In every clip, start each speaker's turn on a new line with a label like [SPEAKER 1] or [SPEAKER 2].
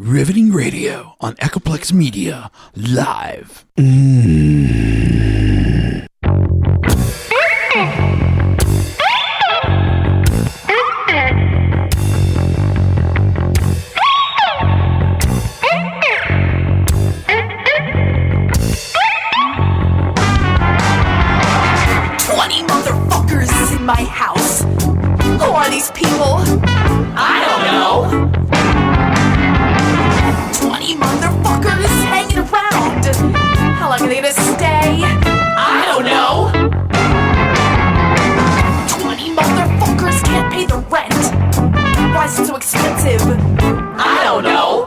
[SPEAKER 1] Riveting Radio on Echoplex Media, live.
[SPEAKER 2] Motherfuckers in my house. Who are these people? I don't know. 20 motherfuckers hanging around. How long are they gonna stay? I don't know. 20 motherfuckers can't pay the rent. Why is it so expensive? I don't know.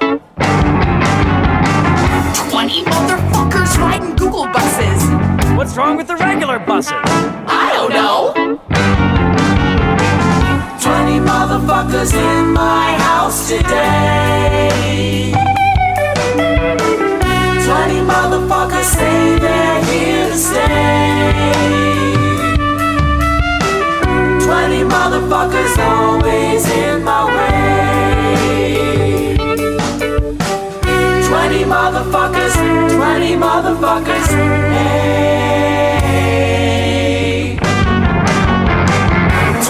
[SPEAKER 2] 20 motherfuckers riding Google buses.
[SPEAKER 3] What's wrong with the regular buses?
[SPEAKER 2] I don't know.
[SPEAKER 4] 20 motherfuckers in my house today. 20 motherfuckers say they're here to stay. 20 motherfuckers always in my way. 20 motherfuckers, 20 motherfuckers, hey.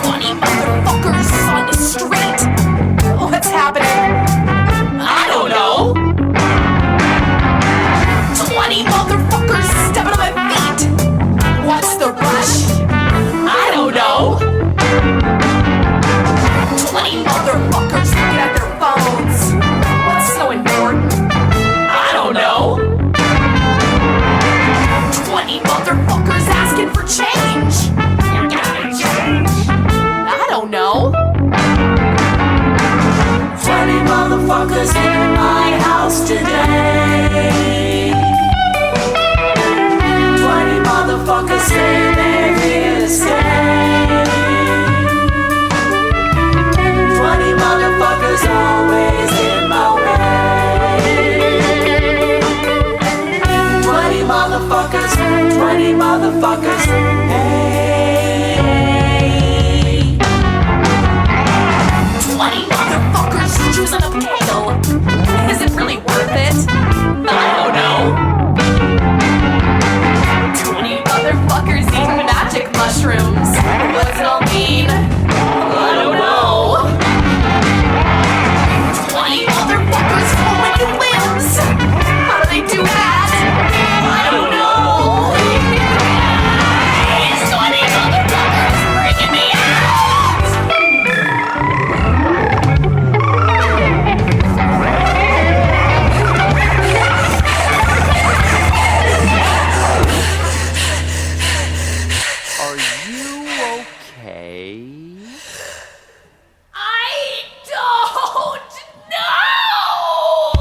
[SPEAKER 2] 20 motherfuckers on the street. What's happening? I don't know. 20 motherfuckers stepping on my feet. What's the rush? I don't know. 20 motherfuckers looking at their phones. What's so important? I don't know. 20 motherfuckers asking for change. You gotta change. I don't know.
[SPEAKER 4] 20 motherfuckers in my house today. 20 motherfuckers say they're here to stay. 20 motherfuckers always in my way. 20 motherfuckers, 20 motherfuckers, hey.
[SPEAKER 2] 20 motherfuckers choosing a pail. Is it really worth it? I don't know. 20 motherfuckers eating magic mushrooms. What does it all mean? I don't know. 20 motherfuckers pulling your limbs. How do they do that? I don't know. 20 motherfuckers freaking me out.
[SPEAKER 3] Are you okay?
[SPEAKER 2] I don't know!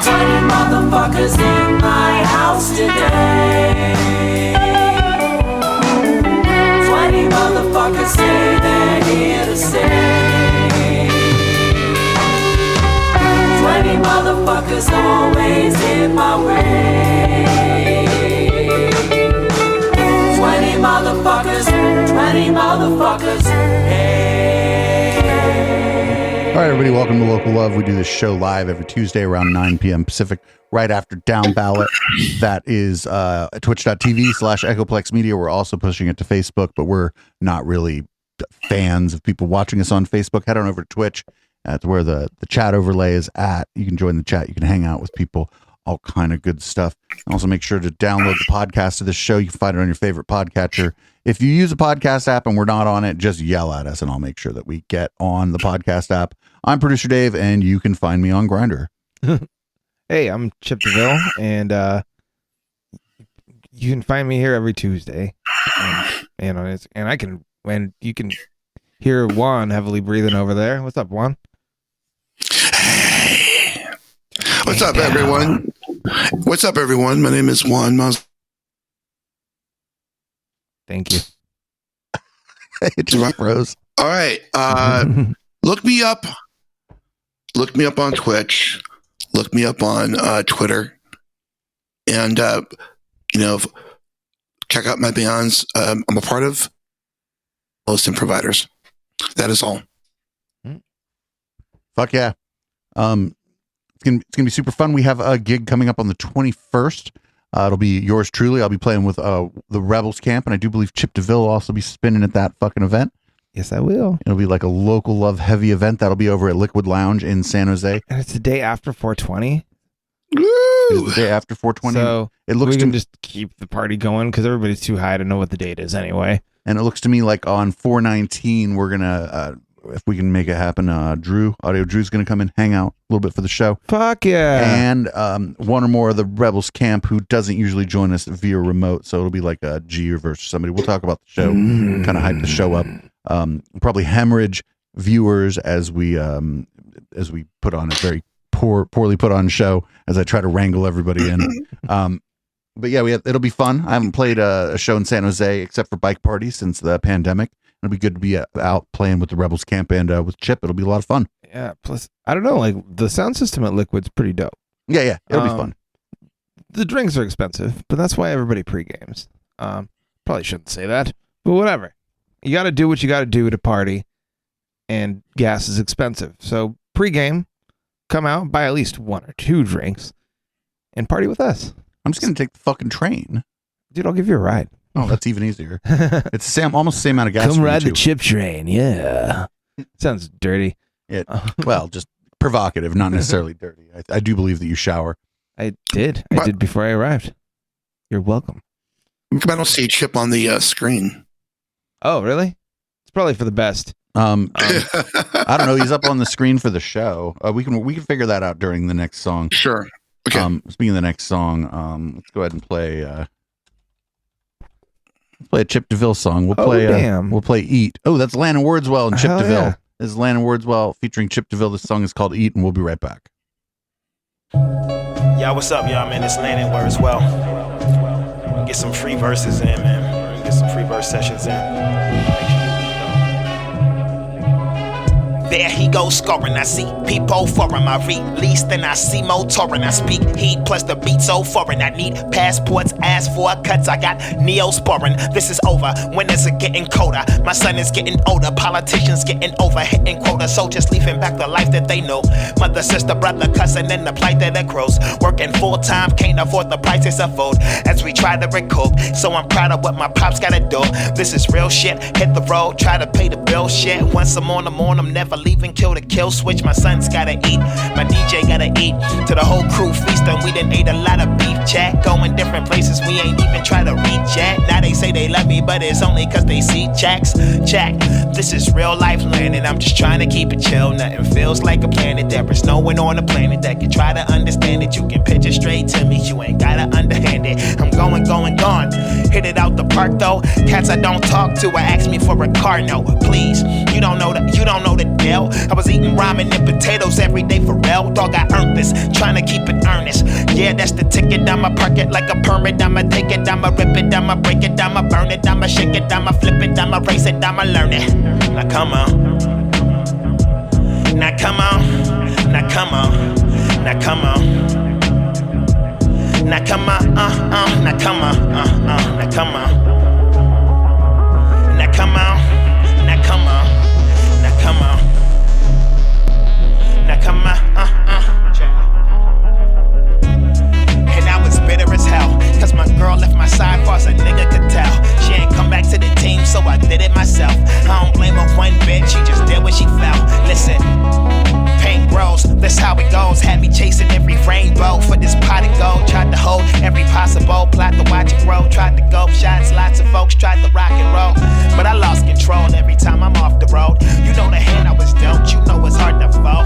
[SPEAKER 4] 20 motherfuckers in my house today. 20 motherfuckers say they're here to stay. 20 motherfuckers always in my way. 20 motherfuckers, 20 motherfuckers, hey.
[SPEAKER 1] All right, everybody, welcome to Local Love. We do this show live every Tuesday around 9 p.m. Pacific, right after Down Ballot. That is twitch.tv/Echoplex Media. We're also pushing it to Facebook, but we're not really fans of people watching us on Facebook. Head on over to Twitch. That's where the chat overlay is at. You can join the chat. You can hang out with people, all kind of good stuff. Also, make sure to download the podcast of this show. You can find it on your favorite podcatcher. If you use a podcast app and we're not on it, just yell at us and I'll make sure that we get on the podcast app. I'm Producer Dave, and you can find me on Grindr.
[SPEAKER 5] Hey, I'm Chip DeVille, and you can find me here every Tuesday. And you can hear Juan heavily breathing over there. What's up, Juan?
[SPEAKER 6] Hey. What's up, everyone? What's up, everyone? My name is Juan Maz.
[SPEAKER 5] Thank you.
[SPEAKER 1] It's Rock Rose.
[SPEAKER 6] All right. Look me up. Look me up on Twitch. Look me up on Twitter. And, check out my bands. I'm a part of hosting providers. That is all.
[SPEAKER 1] Fuck yeah. It's gonna be super fun. We have a gig coming up on the 21st. It'll be yours truly. I'll be playing with the Rebels Camp, and I do believe Chip DeVille will also be spinning at that fucking event.
[SPEAKER 5] Yes, I will.
[SPEAKER 1] It'll be like a local love heavy event. That'll be over at Liquid Lounge in San Jose.
[SPEAKER 5] And it's the day after 420.
[SPEAKER 1] It's the day after 420.
[SPEAKER 5] So
[SPEAKER 1] it looks
[SPEAKER 5] we
[SPEAKER 1] to
[SPEAKER 5] can just keep the party going because everybody's too high to know what the date is anyway.
[SPEAKER 1] And it looks to me like on 419, we're gonna if we can make it happen, Drew's gonna come and hang out a little bit for the show.
[SPEAKER 5] Fuck yeah.
[SPEAKER 1] And one or more of the Rebels Camp who doesn't usually join us via remote, so it'll be like a G or somebody. We'll talk about the show, kind of hype the show up. Probably hemorrhage viewers as we put on a very poorly put on show as I try to wrangle everybody in. But yeah, it'll be fun. I haven't played a show in San Jose except for bike parties since the pandemic. It'll be good to be out playing with the Rebels Camp and with Chip. It'll be a lot of fun.
[SPEAKER 5] Yeah. Plus, I don't know, like the sound system at Liquid's pretty dope.
[SPEAKER 1] Yeah. It'll be fun.
[SPEAKER 5] The drinks are expensive, but that's why everybody pre-games. Probably shouldn't say that, but whatever. You got to do what you got to do to party, and gas is expensive. So pre-game, come out, buy at least 1 or 2 drinks, and party with us.
[SPEAKER 1] I'm just gonna take the fucking train.
[SPEAKER 5] Dude, I'll give you a ride.
[SPEAKER 1] Oh, that's even easier. It's almost the same amount of gas.
[SPEAKER 5] Come ride the chip train. Yeah. Sounds dirty.
[SPEAKER 1] Well, just provocative, not necessarily dirty. I do believe that you shower.
[SPEAKER 5] I did. I did before I arrived. You're welcome.
[SPEAKER 6] I don't see Chip on the screen.
[SPEAKER 5] Oh, really? It's probably for the best.
[SPEAKER 1] I don't know. He's up on the screen for the show. We can figure that out during the next song.
[SPEAKER 6] Sure. Okay.
[SPEAKER 1] Speaking of the next song, let's go ahead and play a Chip DeVille song. We'll play Eat. Oh, that's Landon Wordswell and Chip DeVille.
[SPEAKER 5] Yeah.
[SPEAKER 1] This is Landon Wordswell featuring Chip DeVille. This song is called Eat, and we'll be right back.
[SPEAKER 7] Y'all, what's up, y'all, man? It's Landon Wordswell. Get some free verses in, man. Get some free verse sessions in. There he goes scoring, I see people foreign. I release, then I see motoring. I speak heat plus the beat so foreign. I need passports, ask for cuts. I got neosporin. This is over. Winners are getting colder. My son is getting older. Politicians getting over, hitting quota. Soldiers leaving back the life that they know. Mother, sister, brother, cousin, and the plight that it grows. Working full time, can't afford the prices of food. As we try to recoup, so I'm proud of what my pops gotta do. This is real shit. Hit the road, try to pay the bill. Shit, once I'm on, I'm never leaving, kill the kill switch. My son's gotta eat, my DJ gotta eat. To the whole crew feasting, we done ate a lot of beef chat. Going different places, we ain't even try to reach yet. Now they say they love me, but it's only cause they see Jacks. Jack, this is real life land, and I'm just trying to keep it chill. Nothing feels like a planet. There is no one on the planet that can try to understand it. You can pitch it straight to me, you ain't gotta underhand it. I'm going, gone. Hit it out the park though. Cats I don't talk to, I ask me for a car note. Please, you don't know the deal. I was eating ramen and potatoes every day for real. Dog, I earned this, trying to keep it earnest. Yeah, that's the ticket. I'ma park it like a permit. I'ma take it, I'ma rip it, I'ma break it, I'ma burn it, I'ma shake it, I'ma flip it, I'ma race it, I'ma learn it. Now come on. Now come on. Now come on. Now come on. Now come on. Now come on. Now come on. Now come on. Now come on. Now come on. Now come on, And I was bitter as hell, cause my girl left my side far as a nigga could tell. She ain't come back to the team, so I did it myself. I don't blame her one bit, she just did what she felt. Listen, pain grows, that's how it goes. Had me chasing every rainbow for this pot of gold. Tried to hold every possible plot to watch it grow. Tried to go shots, lots of folks tried to rock and roll, but I lost control every time I'm off the road. You know the hand I was dealt, you know it's hard to fall.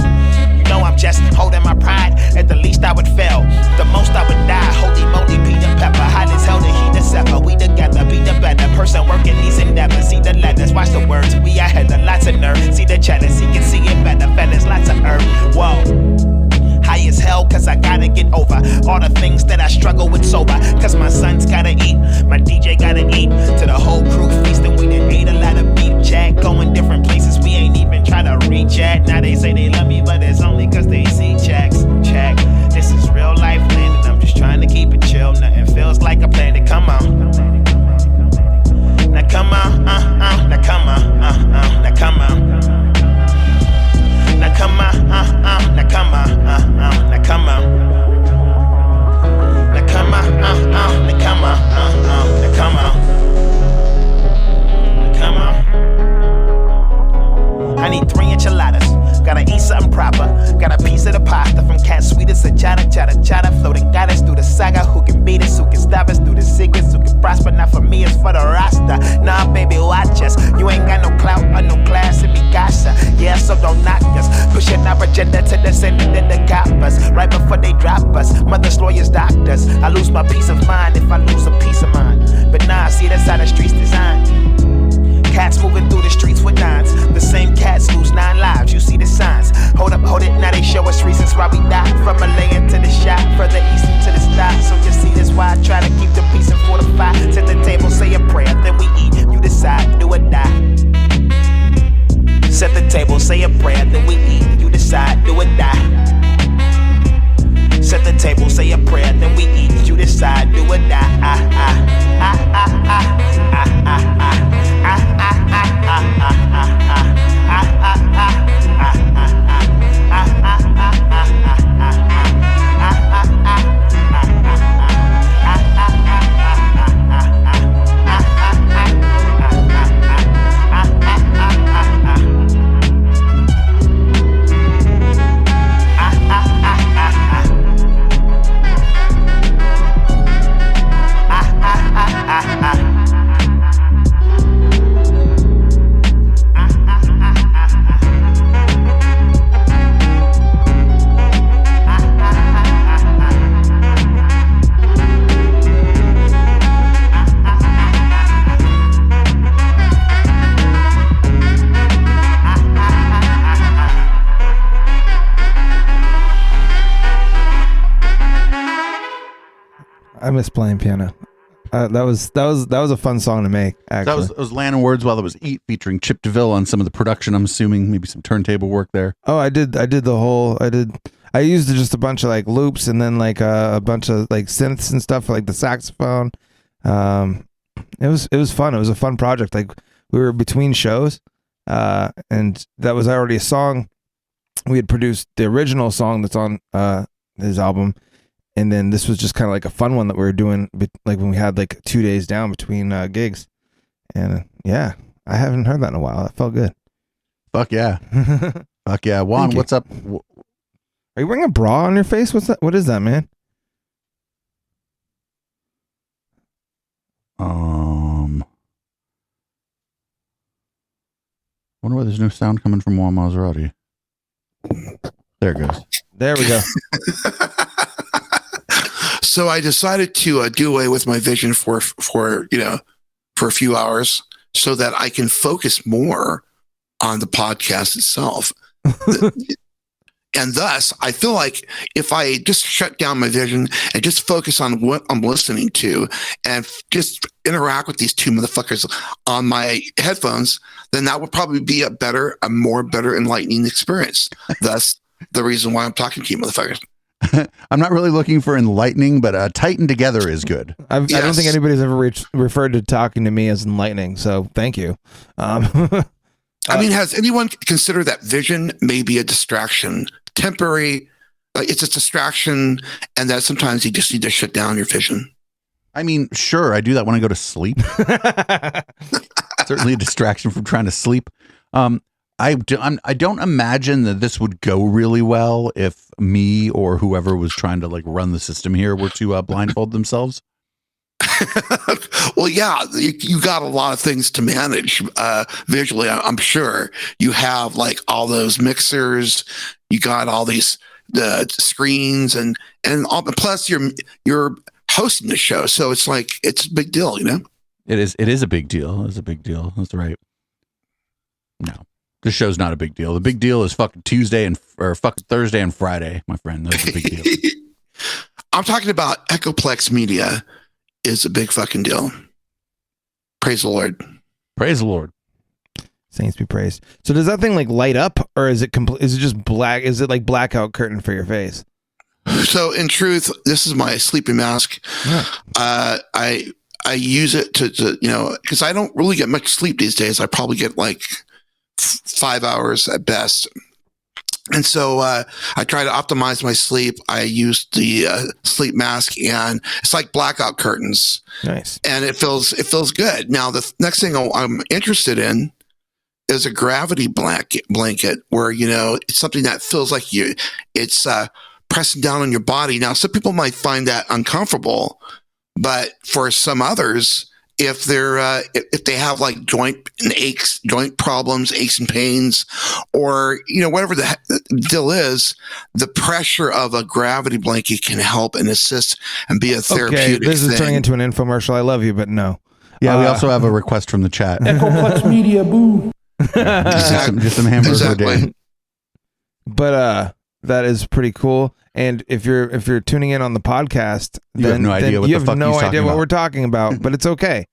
[SPEAKER 7] You know I'm just holding my pride. At the least I would fail, the most I would die. Holy moly, Peter Pepper, hot as hell to heat the zephyr. We together, be the better person working these endeavors. See the letters, watch the words. We ahead of lots of nerve. See the cheddar, see can see it better. Fellas, lots of herb. Whoa. High as hell, cause I gotta get over all the things that I struggle with sober. Cause my son's gotta eat, my DJ gotta eat. To the whole crew feasting, we done ate a lot of beef chat. Going different places, we ain't even try to reach at. Now they say they love me, but it's only cause they see checks. Check, this is real life land, and I'm just trying to keep it chill. Nothing feels like a plan to come on. Now come on, now come on, now come on. Now come on, pasta from cat sweet as a chata, floating goddess through the saga. Who can beat us? Who can stop us? Through the secrets, who can prosper? Not for me, it's for the roster. Nah, baby, watch us. You ain't got no clout or no class in me, gotcha. Yeah, so don't knock us. Pushing our agenda to the center of the coppers. Right before they drop us. Mothers, lawyers, doctors. I lose my peace of mind if I lose a piece of mind. But nah, see, that's how the streets designed. Cats moving through the streets with nines. The same cats lose 9 lives, you see the signs. Hold up, hold it, now they show us reasons why we die. From Malaya to the shot, further east into the sky. So you see this why I try to keep the peace and fortify. Set the table, say a prayer, then we eat. You decide, do or die. Set the table, say a prayer, then we eat. You decide, do or die. Set the table, say a prayer, then we eat. You decide, do or die.
[SPEAKER 5] I miss playing piano. That was a fun song to make. Actually,
[SPEAKER 1] That was Land and Words While It Was Eat featuring Chip DeVille on some of the production. I'm assuming maybe some turntable work there.
[SPEAKER 5] Oh, I did the whole. I used just a bunch of like loops and then like a bunch of like synths and stuff for like the saxophone. It was fun. It was a fun project. Like we were between shows, and that was already a song. We had produced the original song that's on his album. And then this was just kind of like a fun one that we were doing, like when we had like 2 days down between gigs. And yeah, I haven't heard that in a while. That felt good.
[SPEAKER 1] Fuck yeah. Fuck yeah. Juan, what's up?
[SPEAKER 5] Are you wearing a bra on your face? What's that? What is that, man?
[SPEAKER 1] Wonder why there's no sound coming from Juan Maserati. There it goes.
[SPEAKER 5] There we go.
[SPEAKER 6] So I decided to do away with my vision for a few hours so that I can focus more on the podcast itself. And thus, I feel like if I just shut down my vision and just focus on what I'm listening to and just interact with these two motherfuckers on my headphones, then that would probably be a better enlightening experience. Thus, the reason why I'm talking to you motherfuckers.
[SPEAKER 1] I'm not really looking for enlightening, but tighten together is good.
[SPEAKER 5] I don't think anybody's ever referred to talking to me as enlightening, so thank you.
[SPEAKER 6] I mean, has anyone considered that vision may be a distraction, temporary? It's a distraction, and that sometimes you just need to shut down your vision.
[SPEAKER 1] I mean, sure, I do that when I go to sleep. Certainly a distraction from trying to sleep. I don't imagine that this would go really well if me or whoever was trying to like run the system here were to blindfold themselves.
[SPEAKER 6] Well, yeah, you got a lot of things to manage visually. I'm sure you have like all those mixers, you got all these screens, and all, plus you're hosting the show, so it's like it's a big deal, you know.
[SPEAKER 1] It is a big deal. It's a big deal. That's right. No. This show's not a big deal. The big deal is fucking Tuesday or fucking Thursday and Friday, my friend. That's a big deal.
[SPEAKER 6] I'm talking about Echoplex Media is a big fucking deal. Praise the Lord.
[SPEAKER 1] Praise the Lord.
[SPEAKER 5] Saints be praised. So does that thing like light up, or is it is it just black? Is it like blackout curtain for your face?
[SPEAKER 6] So in truth, this is my sleeping mask. Yeah. I use it to because I don't really get much sleep these days. I probably get like 5 hours at best. And so I try to optimize my sleep. I use the sleep mask, and it's like blackout curtains.
[SPEAKER 5] Nice.
[SPEAKER 6] And it feels good. Now, the next thing I'm interested in is a gravity blanket where, you know, it's something that feels like it's pressing down on your body. Now, some people might find that uncomfortable, but for some others, if they have like joint problems, aches and pains, or, you know, whatever the deal is, the pressure of a gravity blanket can help and assist and be a therapeutic
[SPEAKER 5] Okay, this is
[SPEAKER 6] thing.
[SPEAKER 5] turning into an infomercial. I love you, but no.
[SPEAKER 1] Yeah, we also have a request from the chat.
[SPEAKER 8] Echoplex Media, boo.
[SPEAKER 1] Just some hamburger
[SPEAKER 6] Exactly.
[SPEAKER 1] day.
[SPEAKER 5] But that is pretty cool. And if you're tuning in on the podcast,
[SPEAKER 1] You have no idea what
[SPEAKER 5] you
[SPEAKER 1] the
[SPEAKER 5] have
[SPEAKER 1] fuck
[SPEAKER 5] no
[SPEAKER 1] he's
[SPEAKER 5] idea
[SPEAKER 1] talking
[SPEAKER 5] what
[SPEAKER 1] about.
[SPEAKER 5] we're talking about, but it's okay.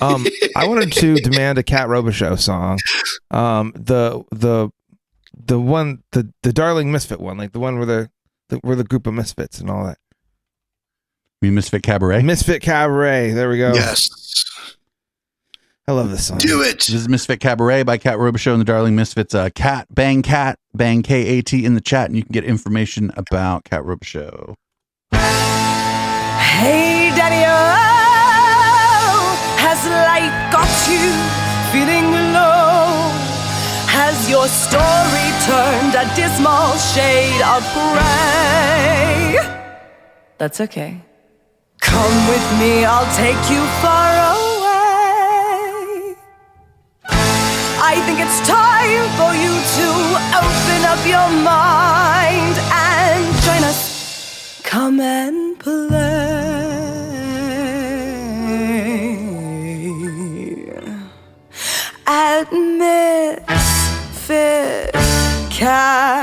[SPEAKER 5] I wanted to demand a Cat Robichaux song. The one, the Darling Misfit one, like the one where we're the group of misfits and all that.
[SPEAKER 1] You Misfit Cabaret?
[SPEAKER 5] Misfit Cabaret. There we go.
[SPEAKER 6] Yes.
[SPEAKER 5] I love this song.
[SPEAKER 6] Do it.
[SPEAKER 1] This is Misfit Cabaret by Cat Robichaux and the Darling Misfits. Cat, bang K-A-T in the chat, and you can get information about Cat Robichaux.
[SPEAKER 2] Hey, Daddy-O, has life got you feeling low? Has your story turned a dismal shade of gray? That's okay. Come with me, I'll take you far away. I think it's time for you to open up your mind and join us. Come and play at Misfit Cabaret.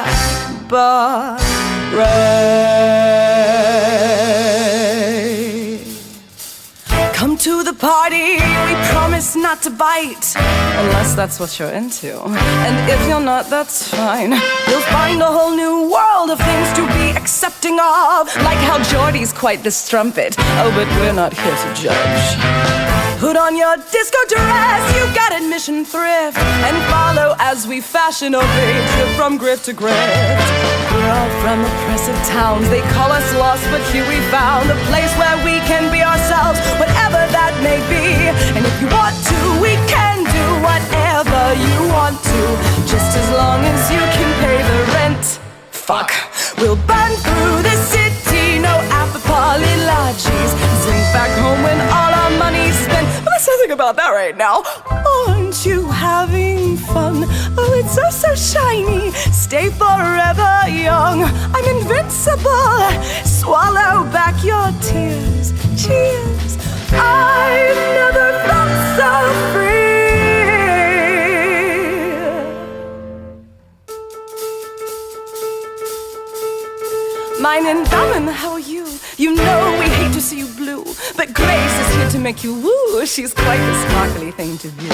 [SPEAKER 2] Come to the party, we promise not to bite, unless that's what you're into. And if you're not, that's fine. You'll find a whole new world of things to be accepting of, like how Geordie's quite the strumpet. Oh, but we're not here to judge. Put on your disco dress, you got admission thrift, and follow as we fashion obey, trip from grift to grift. We're all from oppressive towns, they call us lost, but here we found a place where we can be ourselves, whatever that may be. And if you want to, we can do whatever you want to, just as long as you can pay the rent. Fuck, we'll burn through the city, no apologies. Zing back home when all our money's spent. But let's not think about that right now. Aren't you having fun? Oh, it's so shiny. Stay forever young. I'm invincible. Swallow back your tears. Cheers. I've never felt so free. Mine and Fallon, how are you? You know we hate to see you blue, but Grace is here to make you woo. She's quite the sparkly thing to view.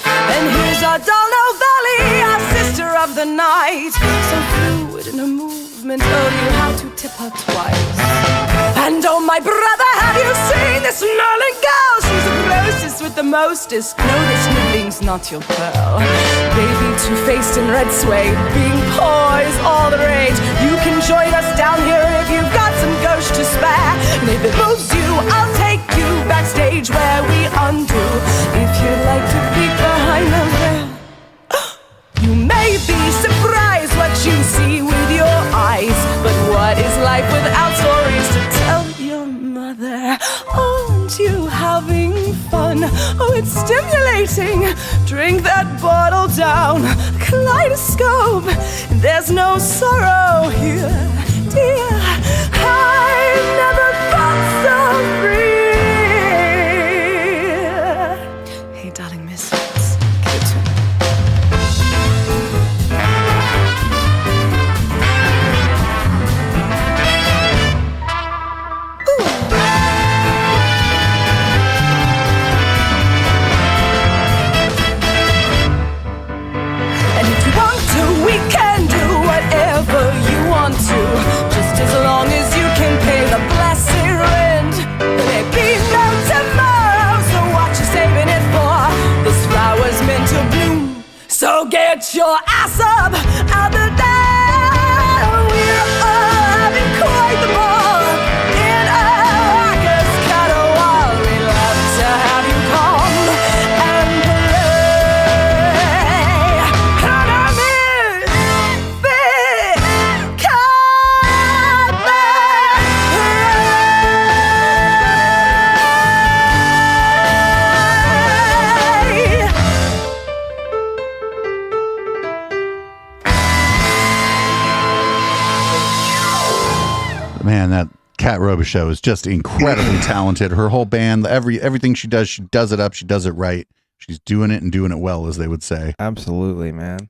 [SPEAKER 2] And here's our doll Valley, our sister of the night. So fluid in her movement, oh, you have to tip her twice. And oh, my brother, have you seen this snarling girl? She's the grossest with the mostest. No, this snivelling's not your pearl. Baby, two-faced and red suede, being poor is all the rage. You can join us down here if you've got some ghost to spare. And if it moves you, I'll take you backstage where we undo. If you'd like to peek behind the veil, you may be surprised what you see with your eyes. But what is life without stories to tell your mother? Aren't you having fun? Oh, it's stimulating. Drink that bottle down. Kaleidoscope. There's no sorrow here, dear. I've never felt so free. Hey, darling misfits, give it to me. And if you want to, we can do whatever you want to, just as long as you can pay the blessed rent. There may be no tomorrow, so what you saving it for? This flower's meant to bloom, so get your ass up out the there. We're all having quite the ball in a rocker's carnival. We'd love to have you come and play.
[SPEAKER 1] Man, that Kat Robichaux is just incredibly talented. Her whole band, everything she does it up. She does it right. She's doing it and doing it well, as they would say.
[SPEAKER 5] Absolutely, man.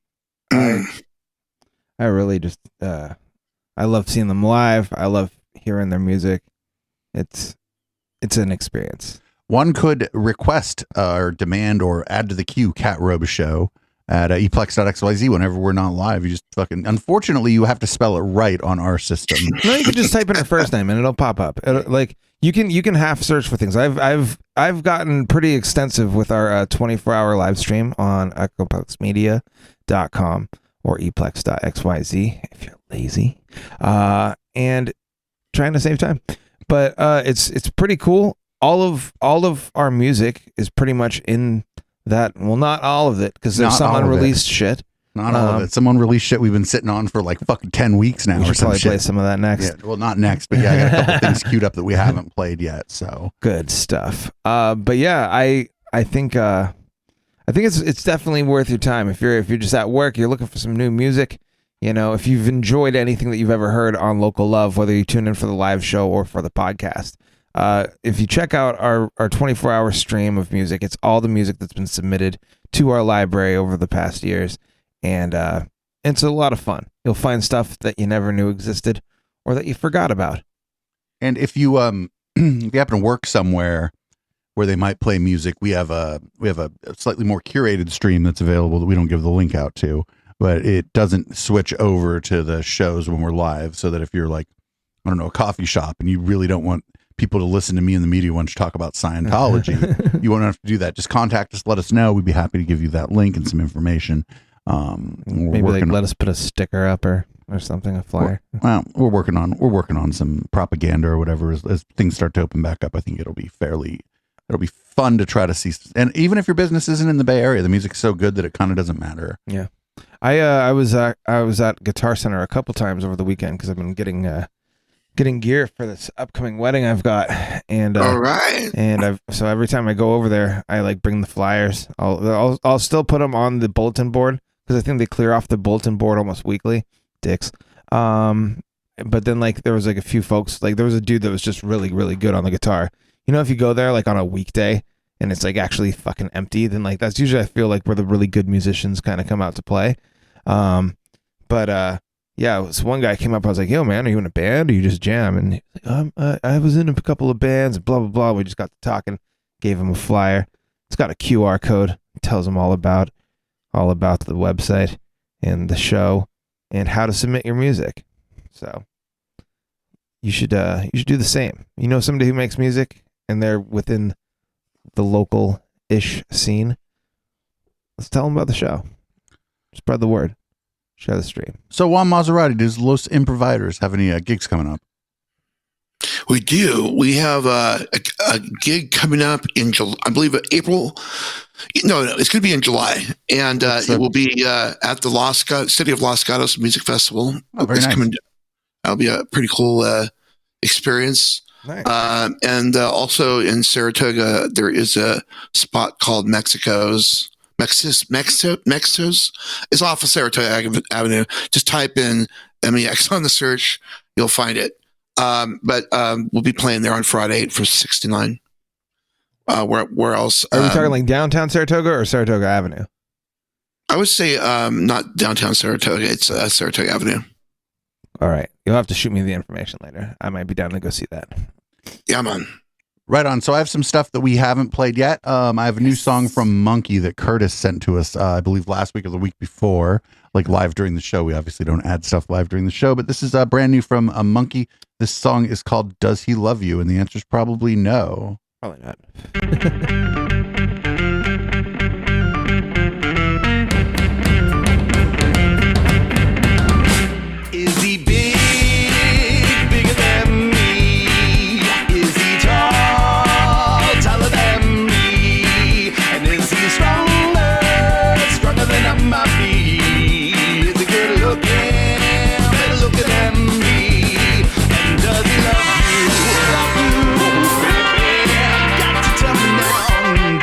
[SPEAKER 5] I really just I love seeing them live. I love hearing their music. It's an experience.
[SPEAKER 1] One could request or demand or add to the queue Kat Robichaux at eplex.xyz whenever we're not live. You just fucking, unfortunately, you have to spell it right on our system.
[SPEAKER 5] No, you can just type in her first name and it'll pop up. Like you can half search for things. I've gotten pretty extensive with our 24-hour live stream on echoplexmedia.com or eplex.xyz if you're lazy, and trying to save time. But it's pretty cool. All of our music is pretty much in that. Well, not all of it, because there's some unreleased shit.
[SPEAKER 1] Not all of it. Some unreleased shit we've been sitting on for like fucking 10 weeks now.
[SPEAKER 5] We should
[SPEAKER 1] or some
[SPEAKER 5] probably
[SPEAKER 1] shit.
[SPEAKER 5] play some of that next.
[SPEAKER 1] Yeah, well, not next, but yeah, I got a couple things queued up that we haven't played yet. So
[SPEAKER 5] good stuff. But yeah, I think it's definitely worth your time if you're just at work, you're looking for some new music. You know, if you've enjoyed anything that you've ever heard on Local Love, whether you tune in for the live show or for the podcast, if you check out our 24-hour stream of music, it's all the music that's been submitted to our library over the past years, and it's a lot of fun. You'll find stuff that you never knew existed or that you forgot about.
[SPEAKER 1] And if you happen to work somewhere where they might play music, we have a slightly more curated stream that's available that we don't give the link out to, but it doesn't switch over to the shows when we're live, so that if you're like, I don't know, a coffee shop and you really don't want people to listen to me and the media when you talk about Scientology, you won't have to do that. Just contact us, let us know. We'd be happy to give you that link and some information.
[SPEAKER 5] Maybe they let us put a sticker up or something, a flyer.
[SPEAKER 1] We're working on some propaganda or whatever as things start to open back up. I think it'll be fun to try to see. And even if your business isn't in the Bay Area, the music's so good that it kind of doesn't matter.
[SPEAKER 5] Yeah. I was at Guitar Center a couple times over the weekend because I've been getting gear for this upcoming wedding I've got, and
[SPEAKER 6] all right.
[SPEAKER 5] And so every time I go over there, I like bring the flyers. I'll still put them on the bulletin board because I think they clear off the bulletin board almost weekly. Dicks. But then like there was like a few folks, like there was a dude that was just really, really good on the guitar. You know, if you go there like on a weekday and it's like actually fucking empty, then like that's usually I feel like where the really good musicians kind of come out to play. Yeah, so one guy came up. I was like, "Yo, man, are you in a band or you just jam?" And he's like, I was in a couple of bands. Blah blah blah. We just got to talking. Gave him a flyer. It's got a QR code. It tells him all about the website and the show and how to submit your music. So you should do the same. You know somebody who makes music and they're within the local-ish scene. Let's tell them about the show. Spread the word. Share the stream.
[SPEAKER 1] So Juan Maserati, does Los Improviders have any gigs coming up?
[SPEAKER 6] We do. We have a gig coming up in July, I believe April. No, it's going to be in July, and it will be at the City of Los Gatos Music Festival.
[SPEAKER 1] Oh, very nice.
[SPEAKER 6] That'll be a pretty cool experience.
[SPEAKER 5] Nice.
[SPEAKER 6] And also in Saratoga, there is a spot called Mexico's. It's off of Saratoga Avenue. Just type in MEX on the search, you'll find it. But we'll be playing there on Friday for $69. Where else?
[SPEAKER 5] Are we talking like downtown Saratoga or Saratoga Avenue?
[SPEAKER 6] I would say not downtown Saratoga. It's Saratoga Avenue.
[SPEAKER 5] All right. You'll have to shoot me the information later. I might be down to go see that.
[SPEAKER 6] Yeah, man.
[SPEAKER 1] Right on. So I have some stuff that we haven't played yet. I have a new song from Monkey that Curtis sent to us, I believe last week or the week before, like live during the show. We obviously don't add stuff live during the show, but this is brand new from Monkey. This song is called Does He Love You? And the answer is probably no.
[SPEAKER 5] Probably not.
[SPEAKER 7] Is he big, bigger than me? Is he tall, taller than me? And is he stronger, stronger than I might be? Is he good looking, better looking than me? And does he love you? Love you, baby, got to tell me now.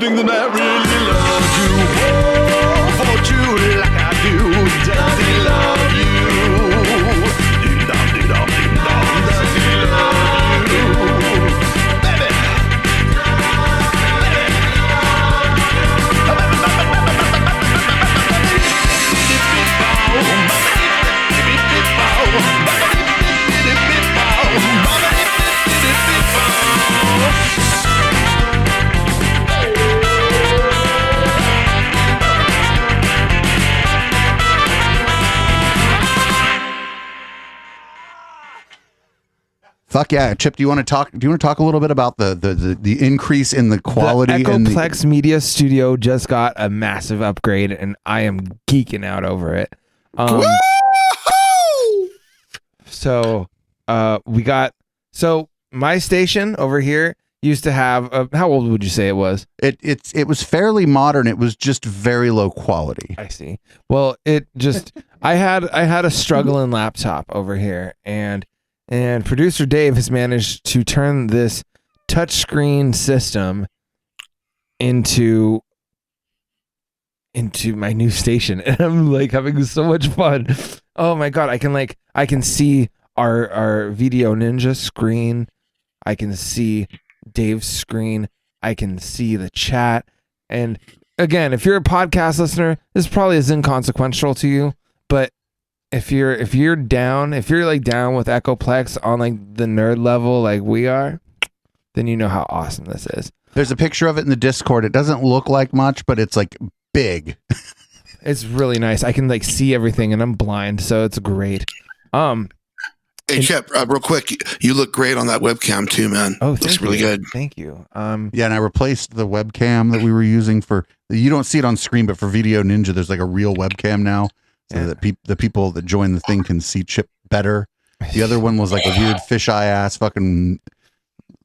[SPEAKER 1] think that I really love you? Oh, for truly like I do. Does he love you? Ding dong, ding dong, ding dong. Does he love you? Baby. Fuck yeah, Chip! Do you want to talk? Do you want to talk a little bit about the increase in the quality?
[SPEAKER 5] The Echoplex Media Studio just got a massive upgrade, and I am geeking out over it. So, my station over here used to have how old would you say it was?
[SPEAKER 1] It was fairly modern. It was just very low quality.
[SPEAKER 5] I see. Well, it just I had a struggling laptop over here, and producer Dave has managed to turn this touchscreen system into my new station, and I'm like having so much fun. Oh my god, I can see our Video Ninja screen, I can see Dave's screen, I can see the chat. And again, if you're a podcast listener, this probably is inconsequential to you, but if you're down with Echoplex on like the nerd level like we are, then you know how awesome this is.
[SPEAKER 1] There's a picture of it in the Discord. It doesn't look like much, but it's like big.
[SPEAKER 5] It's really nice. I can like see everything, and I'm blind, so it's great.
[SPEAKER 6] Hey, Chip, real quick, you look great on that webcam too, man.
[SPEAKER 5] Oh,
[SPEAKER 6] looks really good.
[SPEAKER 5] Thank you.
[SPEAKER 1] Yeah, and I replaced the webcam that we were using for. You don't see it on screen, but for Video Ninja, there's like a real webcam now, so that the people that join the thing can see Chip better. The other one was like a weird fisheye ass fucking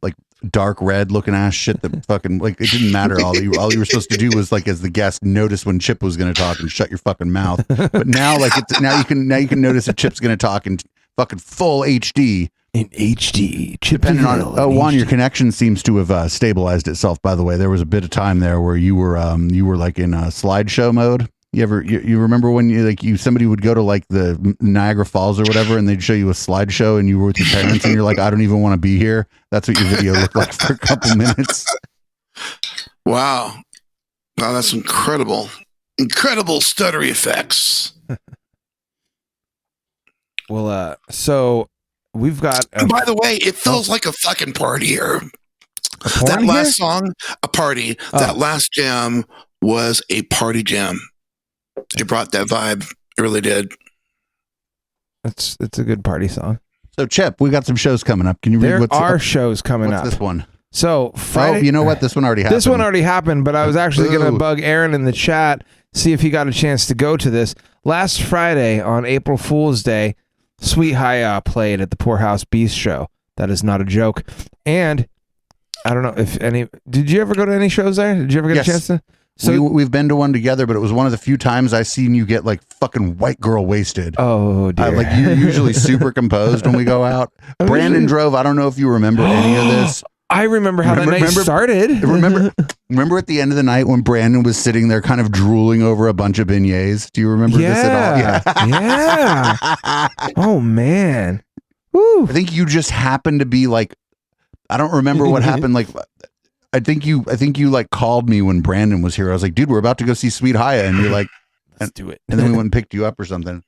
[SPEAKER 1] like dark red looking ass shit that fucking like it didn't matter. All you were supposed to do was like as the guest notice when Chip was going to talk and shut your fucking mouth. But now like it's now you can notice that Chip's going to talk in fucking full HD.
[SPEAKER 5] In HD, Chip
[SPEAKER 1] depending on Juan,
[SPEAKER 5] HD.
[SPEAKER 1] your connection seems to have stabilized itself. By the way, there was a bit of time there where you were like in slideshow mode. You remember when somebody would go to like the Niagara Falls or whatever, and they'd show you a slideshow, and you were with your parents, and you're like, I don't even want to be here. That's what your video looked like for a couple minutes.
[SPEAKER 6] Wow, that's incredible stuttery effects.
[SPEAKER 5] Well, so we've got.
[SPEAKER 6] And by the way, it feels like a fucking party here. That last song, a party. That last jam was a party jam. It brought that vibe. It really did.
[SPEAKER 5] It's a good party song.
[SPEAKER 1] So, Chip, we got some shows coming up. Can you read
[SPEAKER 5] what's shows coming up?
[SPEAKER 1] What's this one?
[SPEAKER 5] So Friday.
[SPEAKER 1] Oh, you know what? This one already happened.
[SPEAKER 5] This one already happened, but I was actually going to bug Aaron in the chat, see if he got a chance to go to this. Last Friday on April Fool's Day, Sweet High played at the Poorhouse Bistro. That is not a joke. And I don't know if any. Did you ever go to any shows there? Did you ever get a chance to?
[SPEAKER 1] So we've been to one together, but it was one of the few times I seen you get like fucking white girl wasted.
[SPEAKER 5] Oh dear!
[SPEAKER 1] Like you're usually super composed when we go out. Brandon drove. I don't know if you remember any of this.
[SPEAKER 5] I remember how the night started.
[SPEAKER 1] Remember at the end of the night when Brandon was sitting there, kind of drooling over a bunch of beignets. Do you remember this at all?
[SPEAKER 5] Yeah. Oh man. Woo.
[SPEAKER 1] I think you just happened to be like. I don't remember what happened. Like. I think you like called me when Brandon was here. I was like, dude, we're about to go see Sweet Haya, and you're like,
[SPEAKER 5] let's do it.
[SPEAKER 1] And then we went and picked you up or something.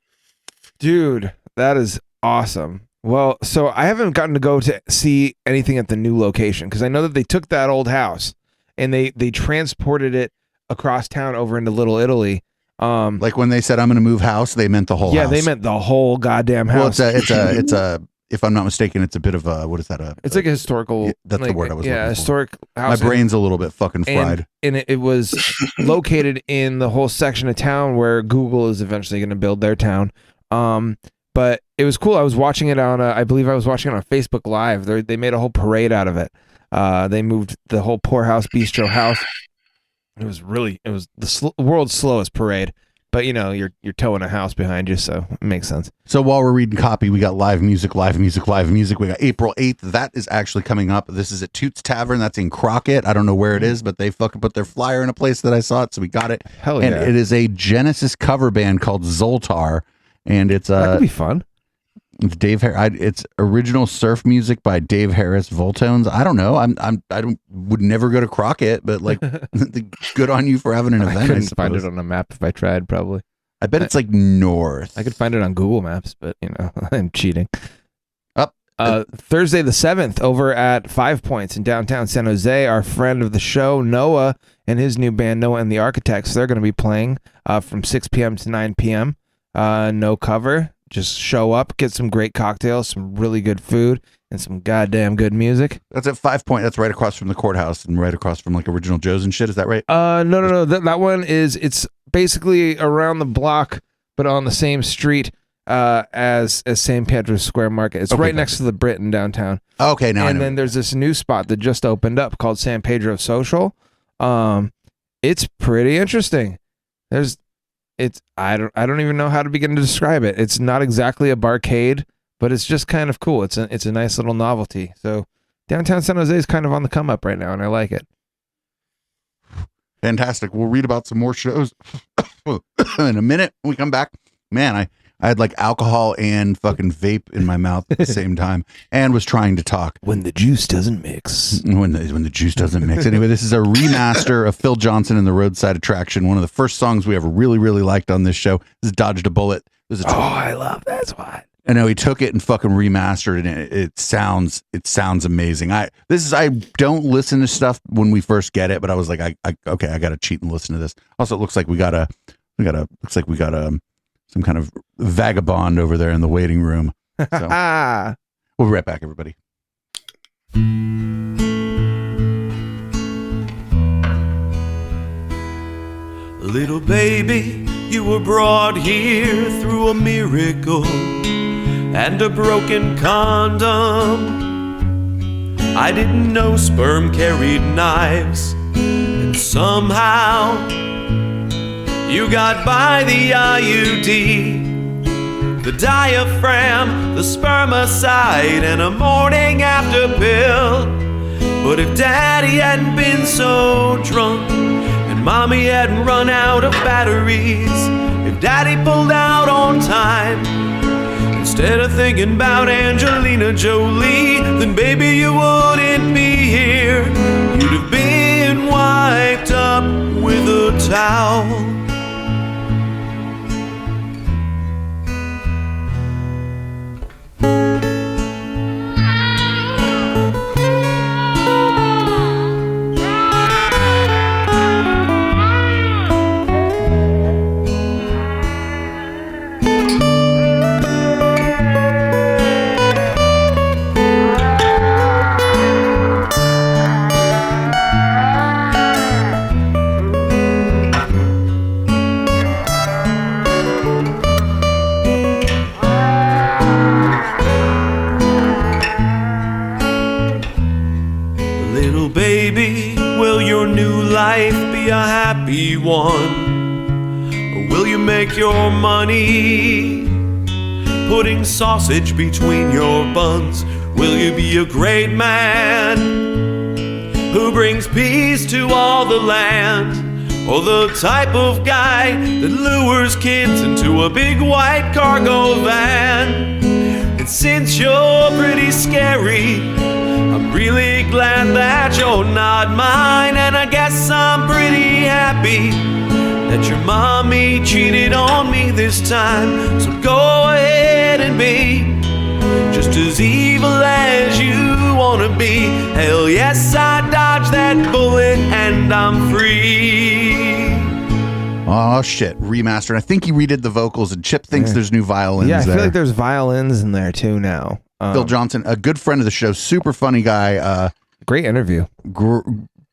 [SPEAKER 5] Dude, that is awesome. Well, so I haven't gotten to go to see anything at the new location because I know that they took that old house and they transported it across town over into Little Italy.
[SPEAKER 1] Like when they said I'm going to move house, they meant the whole house.
[SPEAKER 5] Yeah, they meant the whole goddamn house.
[SPEAKER 1] Well, it's a. If I'm not mistaken, it's a bit of a, what is that?
[SPEAKER 5] It's like a historical.
[SPEAKER 1] Yeah, that's the word I was looking for.
[SPEAKER 5] Historic house.
[SPEAKER 1] My brain's a little bit fucking fried.
[SPEAKER 5] And it was located in the whole section of town where Google is eventually going to build their town. But it was cool. I was watching it on, I believe I was watching it on Facebook Live. They made a whole parade out of it. They moved the whole Poorhouse Bistro house. It was the world's slowest parade. But you're towing a house behind you, so it makes sense.
[SPEAKER 1] So while we're reading copy, we got live music. We got April 8th. That is actually coming up. This is at Toots Tavern. That's in Crockett. I don't know where it is, but they fucking put their flyer in a place that I saw it, so we got it.
[SPEAKER 5] Hell yeah.
[SPEAKER 1] And it is a Genesis cover band called Zoltar, and it's
[SPEAKER 5] That could be fun.
[SPEAKER 1] It's Dave it's original surf music by Dave Harris Voltones. I don't know. Would never go to Crockett, but like, good on you for having an event.
[SPEAKER 5] I couldn't find it on a map if I tried. Probably.
[SPEAKER 1] I bet it's like north.
[SPEAKER 5] I could find it on Google Maps, but I'm cheating.
[SPEAKER 1] Up
[SPEAKER 5] Thursday the 7th over at 5 Points in downtown San Jose. Our friend of the show, Noah, and his new band, Noah and the Architects, they're going to be playing from 6 p.m. to 9 p.m. No cover. Just show up, get some great cocktails, some really good food, and some goddamn good music.
[SPEAKER 1] That's at 5 Point. That's right across from the courthouse and right across from like Original Joe's and shit. Is that right?
[SPEAKER 5] No. That one it's basically around the block, but on the same street as San Pedro Square Market. It's right next to the Brit in downtown.
[SPEAKER 1] Okay, now
[SPEAKER 5] and then there's this new spot that just opened up called San Pedro Social. It's pretty interesting. I don't even know how to begin to describe it. It's not exactly a barcade, but it's just kind of cool. It's a nice little novelty. So downtown San Jose is kind of on the come up right now, and I like it.
[SPEAKER 1] Fantastic. We'll read about some more shows in a minute when we come back. Man, I had like alcohol and fucking vape in my mouth at the same time and was trying to talk.
[SPEAKER 5] When the juice doesn't mix.
[SPEAKER 1] When the juice doesn't mix. Anyway, this is a remaster of Phil Johnson and the Roadside Attraction. One of the first songs we ever really, really liked on this show. This is Dodged a Bullet.
[SPEAKER 5] I love that spot.
[SPEAKER 1] I know he took it and fucking remastered it, and it sounds amazing. I don't listen to stuff when we first get it, but I was like, I gotta cheat and listen to this. Also, it looks like we got some kind of vagabond over there in the waiting room. So, we'll be right back, everybody.
[SPEAKER 9] Little baby, you were brought here through a miracle and a broken condom. I didn't know sperm carried knives, and somehow you got by the IUD, the diaphragm, the spermicide, and a morning after pill. But if Daddy hadn't been so drunk and Mommy hadn't run out of batteries, if Daddy pulled out on time instead of thinking about Angelina Jolie, then baby you wouldn't be here. You'd have been wiped up with a towel. A happy one, or will you make your money putting sausage between your buns? Will you be a great man who brings peace to all the land, or the type of guy that lures kids into a big white cargo van? And since you're pretty scary, I'm really glad that you're not mine, and I guess I'm pretty happy that your mommy cheated on me this time. So go ahead and be just as evil as you wanna be. Hell yes, I dodged that bullet and I'm free.
[SPEAKER 1] Oh shit, remastered. I think he redid the vocals, and Chip thinks there's new violins.
[SPEAKER 5] Yeah, I feel
[SPEAKER 1] there.
[SPEAKER 5] like there's violins in there too now.
[SPEAKER 1] Phil Johnson, a good friend of the show, super funny guy.
[SPEAKER 5] Great interview.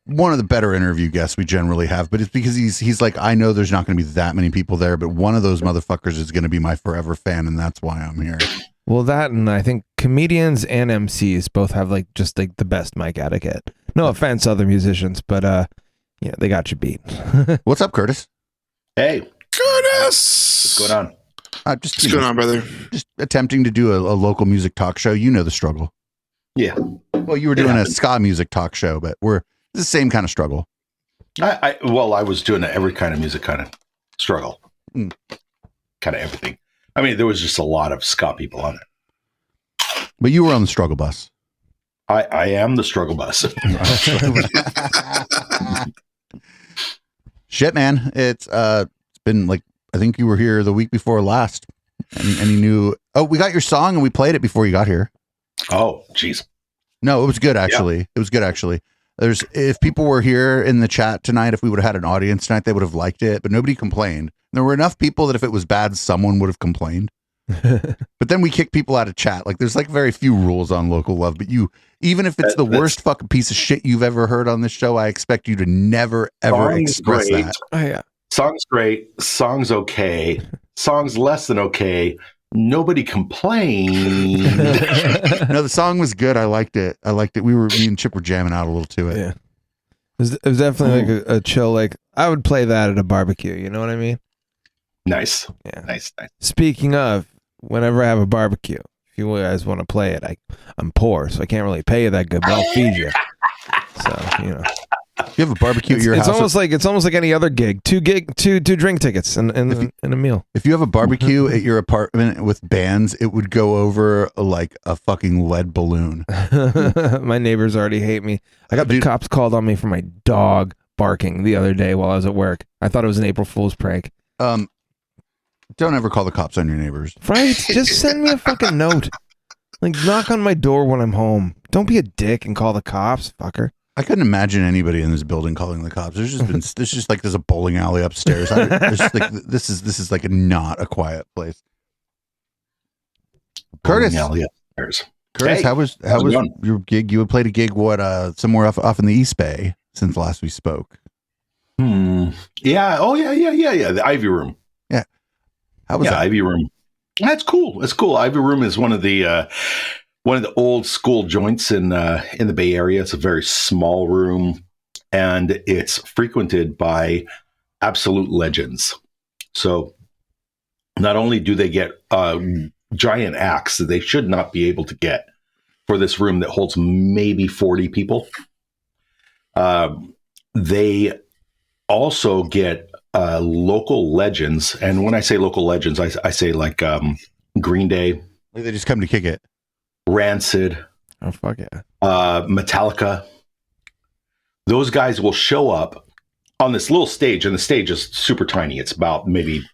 [SPEAKER 1] One of the better interview guests we generally have, but it's because he's like, I know there's not going to be that many people there, but one of those motherfuckers is going to be my forever fan, and that's why I'm here.
[SPEAKER 5] Well, that, and I think comedians and MCs both have just the best mic etiquette. No offense, other musicians, but they got you beat.
[SPEAKER 1] What's up, Curtis?
[SPEAKER 10] Hey.
[SPEAKER 6] Curtis.
[SPEAKER 10] What's going on?
[SPEAKER 1] Just
[SPEAKER 6] What's going on, brother?
[SPEAKER 1] just attempting to do a local music talk show. You know the struggle.
[SPEAKER 10] Yeah.
[SPEAKER 1] Well, you were doing a ska music talk show, but it's the same kind of struggle.
[SPEAKER 10] I was doing every kind of music kind of struggle. Kind of everything. I mean, there was just a lot of ska people on it.
[SPEAKER 1] But you were on the struggle bus.
[SPEAKER 10] I am the struggle bus.
[SPEAKER 1] Shit, man. It's been like, I think you were here the week before last. And you knew, we got your song and we played it before you got here.
[SPEAKER 10] Oh, jeez.
[SPEAKER 1] No, it was good, actually. Yeah. It was good, actually. If people were here in the chat tonight, if we would have had an audience tonight, they would have liked it, but nobody complained. There were enough people that if it was bad, someone would have complained. But then we kick people out of chat. Like, there's like very few rules on local love, but even if it's the worst fucking piece of shit you've ever heard on this show, I expect you to never, ever express that.
[SPEAKER 5] Oh, yeah.
[SPEAKER 10] Song's great. Song's okay. Song's less than okay. Nobody complained.
[SPEAKER 1] No, the song was good. I liked it. Me and Chip were jamming out a little to it.
[SPEAKER 5] Yeah. It was definitely like a chill, like I would play that at a barbecue. You know what I mean?
[SPEAKER 10] Nice.
[SPEAKER 5] Yeah.
[SPEAKER 10] Nice.
[SPEAKER 5] Speaking of, whenever I have a barbecue, if you guys want to play it, I'm poor, so I can't really pay you that good, but I'll feed you. So, you know.
[SPEAKER 1] You have a barbecue at your house.
[SPEAKER 5] It's almost like any other gig. Two drink tickets and a meal.
[SPEAKER 1] If you have a barbecue at your apartment with bands, it would go over like a fucking lead balloon.
[SPEAKER 5] My neighbors already hate me. I got the cops called on me for my dog barking the other day while I was at work. I thought it was an April Fool's prank.
[SPEAKER 1] Don't ever call the cops on your neighbors.
[SPEAKER 5] Right? Just send me a fucking note. Like, knock on my door when I'm home. Don't be a dick and call the cops, fucker.
[SPEAKER 1] I couldn't imagine anybody in this building calling the cops. There's a bowling alley upstairs. This is like not a quiet place. Curtis,
[SPEAKER 10] Curtis,
[SPEAKER 1] hey, how was your gig? You had played a gig somewhere off in the East Bay since last we spoke.
[SPEAKER 10] Yeah. Oh yeah. The Ivy Room.
[SPEAKER 1] Yeah. How was that?
[SPEAKER 10] Ivy Room. That's cool. It's cool. Ivy Room is one of the old school joints in the Bay Area. It's a very small room, and it's frequented by absolute legends. So not only do they get giant acts that they should not be able to get for this room that holds maybe 40 people, they also get local legends. And when I say local legends, I say like Green Day.
[SPEAKER 1] They just come to kick it.
[SPEAKER 10] Rancid.
[SPEAKER 5] Oh, fuck yeah.
[SPEAKER 10] Metallica. Those guys will show up on this little stage, and the stage is super tiny. It's about maybe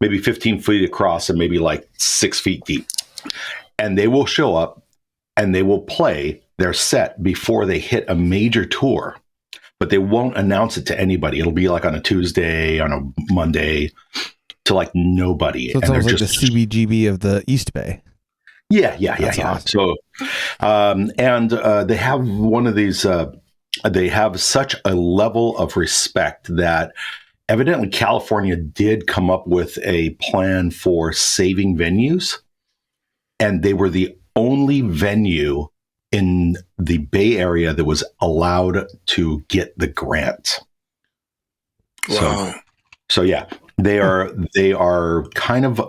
[SPEAKER 10] 15 feet across and maybe like 6 feet deep. And they will show up and they will play their set before they hit a major tour, but they won't announce it to anybody. It'll be like on a Tuesday, on a Monday, to like nobody.
[SPEAKER 5] So it's almost like the CBGB of the East Bay.
[SPEAKER 10] Yeah.
[SPEAKER 5] Awesome.
[SPEAKER 10] So, they have one of these, they have such a level of respect that evidently California did come up with a plan for saving venues. And they were the only venue in the Bay Area that was allowed to get the grant.
[SPEAKER 6] Wow.
[SPEAKER 10] So yeah. They are kind of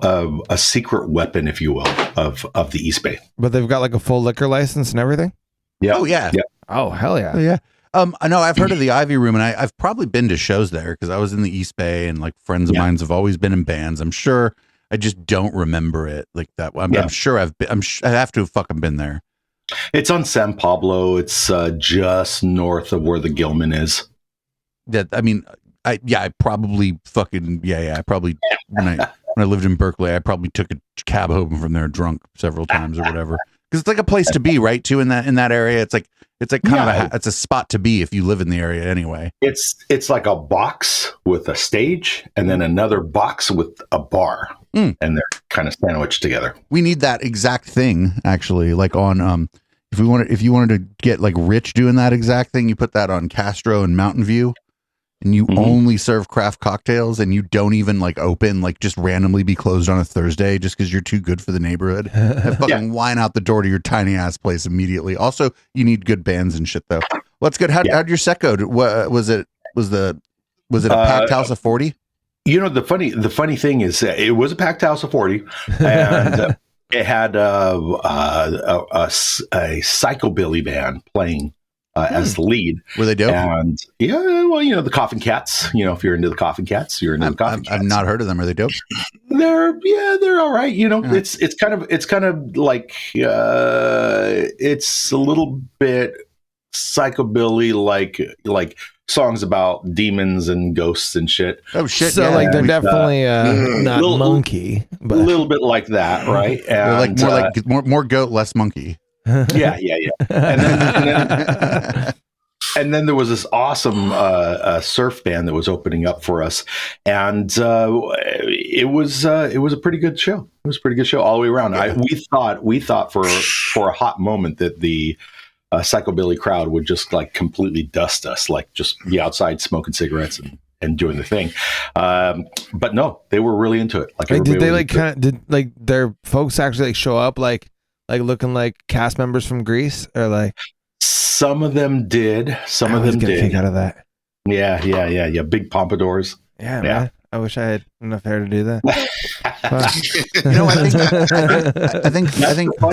[SPEAKER 10] a secret weapon, if you will, of the East Bay.
[SPEAKER 5] But they've got like a full liquor license and everything?
[SPEAKER 10] Yeah.
[SPEAKER 1] Oh, yeah.
[SPEAKER 5] Oh, hell yeah.
[SPEAKER 1] Oh, yeah. I know I've heard of the Ivy Room, and I've probably been to shows there because I was in the East Bay, and like friends of mine have always been in bands. I'm sure I just don't remember it like that. I'm sure I have to have fucking been there.
[SPEAKER 10] It's on San Pablo. It's just north of where the Gilman is.
[SPEAKER 1] I probably when I lived in Berkeley, I probably took a cab home from there drunk several times or whatever. Because it's like a place to be, right? Too in that area, it's like kind of it's a spot to be if you live in the area anyway.
[SPEAKER 10] It's like a box with a stage and then another box with a bar, and they're kind of sandwiched together.
[SPEAKER 1] We need that exact thing actually. Like on if you wanted to get like rich doing that exact thing, you put that on Castro and Mountain View. And you only serve craft cocktails, and you don't even like open, like just randomly be closed on a Thursday just because you're too good for the neighborhood. And fucking line out the door to your tiny ass place immediately. Also, you need good bands and shit though. What's good? How'd your set go? Was it a packed house of 40?
[SPEAKER 10] You know, the funny thing is it was a packed house of 40, and it had a psychobilly band playing as the lead.
[SPEAKER 1] Were they dope?
[SPEAKER 10] And yeah, well, you know, the Coffin Cats. You know, if you're into the Coffin Cats, you're into the Coffin Cats.
[SPEAKER 1] I've not heard of them. Are they dope?
[SPEAKER 10] They're all right. You know,
[SPEAKER 1] Yeah.
[SPEAKER 10] it's kind of like it's a little bit psychobilly, like songs about demons and ghosts and shit.
[SPEAKER 1] Oh shit!
[SPEAKER 5] So
[SPEAKER 1] yeah.
[SPEAKER 5] like they're definitely not monkey,
[SPEAKER 10] A
[SPEAKER 5] but
[SPEAKER 10] little bit like that, right?
[SPEAKER 1] They're like
[SPEAKER 10] And,
[SPEAKER 1] more goat, less monkey.
[SPEAKER 10] yeah. And then there was this awesome surf band that was opening up for us, and it was a pretty good show. It was a pretty good show all the way around.
[SPEAKER 1] Yeah.
[SPEAKER 10] We thought for a hot moment that the psychobilly crowd would just like completely dust us, like just be outside smoking cigarettes and doing the thing. But no, they were really into it. Like,
[SPEAKER 5] did they like
[SPEAKER 10] kind
[SPEAKER 5] did like their folks actually like show up like looking like cast members from Grease, or like
[SPEAKER 10] some of them did. Some of them
[SPEAKER 5] get a kick
[SPEAKER 10] did.
[SPEAKER 5] out of that.
[SPEAKER 10] Yeah. Big pompadours.
[SPEAKER 5] Yeah, man. I wish I had enough hair to do that.
[SPEAKER 1] You know, I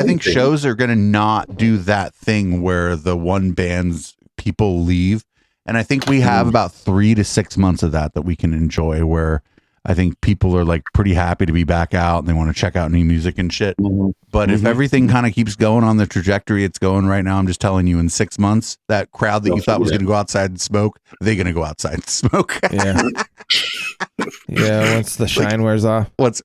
[SPEAKER 1] think shows are going to not do that thing where the one band's people leave, and I think we have about 3 to 6 months of that we can enjoy, where I think people are like pretty happy to be back out and they want to check out new music and shit. But if everything kind of keeps going on the trajectory it's going right now, I'm just telling you, in 6 months, that crowd that you thought was going to go outside and smoke, they're going to go outside and smoke.
[SPEAKER 5] Yeah. Yeah, once the shine wears off.
[SPEAKER 10] Wait!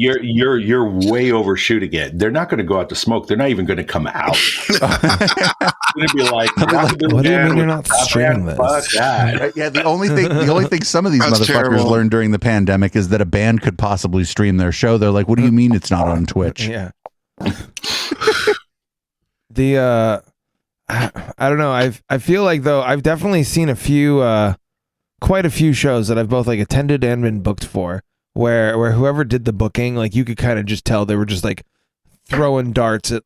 [SPEAKER 10] You're way overshooting it. They're not going to go out to smoke. They're not even going to come out. They're going to be like,
[SPEAKER 5] what do you mean you're not streaming this?
[SPEAKER 10] Fuck that.
[SPEAKER 1] Right? Yeah, the only thing some of these
[SPEAKER 6] That's
[SPEAKER 1] motherfuckers
[SPEAKER 6] terrible.
[SPEAKER 1] learned during the pandemic is that a band could possibly stream their show. They're like, what do you mean it's not on Twitch?
[SPEAKER 5] Yeah. The I don't know. I feel like though I've definitely seen quite a few shows that I've both like attended and been booked for, where whoever did the booking, like you could kind of just tell they were just like throwing darts at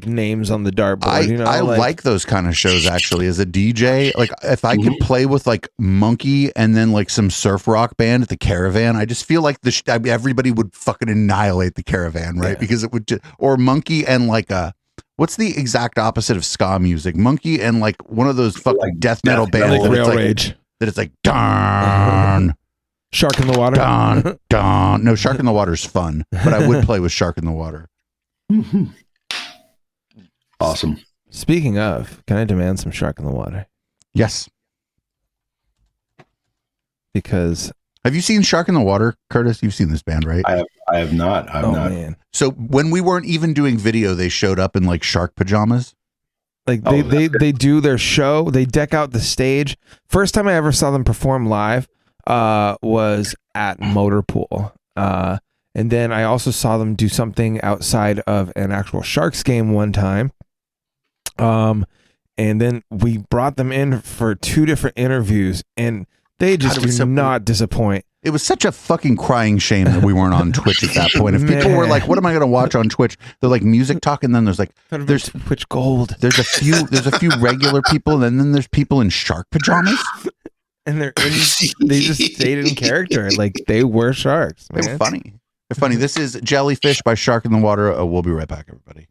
[SPEAKER 5] names on the dartboard. You know,
[SPEAKER 1] I like those kind of shows actually. As a DJ, like if I could play with like Monkey and then like some surf rock band at the Caravan, I just feel like everybody would fucking annihilate the Caravan, right?
[SPEAKER 5] Yeah.
[SPEAKER 1] Because it would or Monkey and like what's the exact opposite of ska music? Monkey and like one of those fucking
[SPEAKER 10] Like
[SPEAKER 1] death metal
[SPEAKER 10] death
[SPEAKER 1] bands
[SPEAKER 10] metal.
[SPEAKER 1] that
[SPEAKER 5] Rail
[SPEAKER 1] it's like,
[SPEAKER 5] Rage.
[SPEAKER 1] that it's like darn.
[SPEAKER 5] Shark in the Water.
[SPEAKER 1] Don. No, Shark in the Water is fun, but I would play with Shark in the Water.
[SPEAKER 10] Awesome.
[SPEAKER 5] Speaking of, can I demand some Shark in the Water?
[SPEAKER 1] Yes.
[SPEAKER 5] Because
[SPEAKER 1] Have you seen Shark in the Water, Curtis? You've seen this band, right?
[SPEAKER 10] I have not. I've not.
[SPEAKER 5] Man.
[SPEAKER 1] So when we weren't even doing video, they showed up in like shark pajamas.
[SPEAKER 5] Like
[SPEAKER 10] Oh,
[SPEAKER 5] they do their show, they deck out the stage. First time I ever saw them perform live was at Motorpool. And then I also saw them do something outside of an actual Sharks game one time. And then we brought them in for 2 different interviews, and they just do not disappoint.
[SPEAKER 1] It was such a fucking crying shame that we weren't on Twitch at that point. If people were like, "What am I going to watch on Twitch?" They're like music talk, and then there's
[SPEAKER 5] Twitch Gold.
[SPEAKER 1] There's a few regular people, and then there's people in shark pajamas.
[SPEAKER 5] And they just stayed in character, like they were sharks. Man.
[SPEAKER 1] They're funny. They're funny. This is Jellyfish by Shark in the Water. We'll be right back, everybody.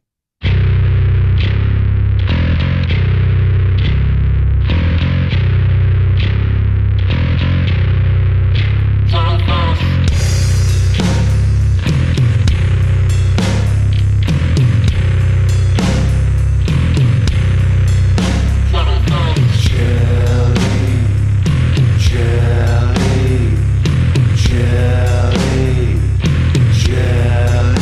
[SPEAKER 4] Jelly,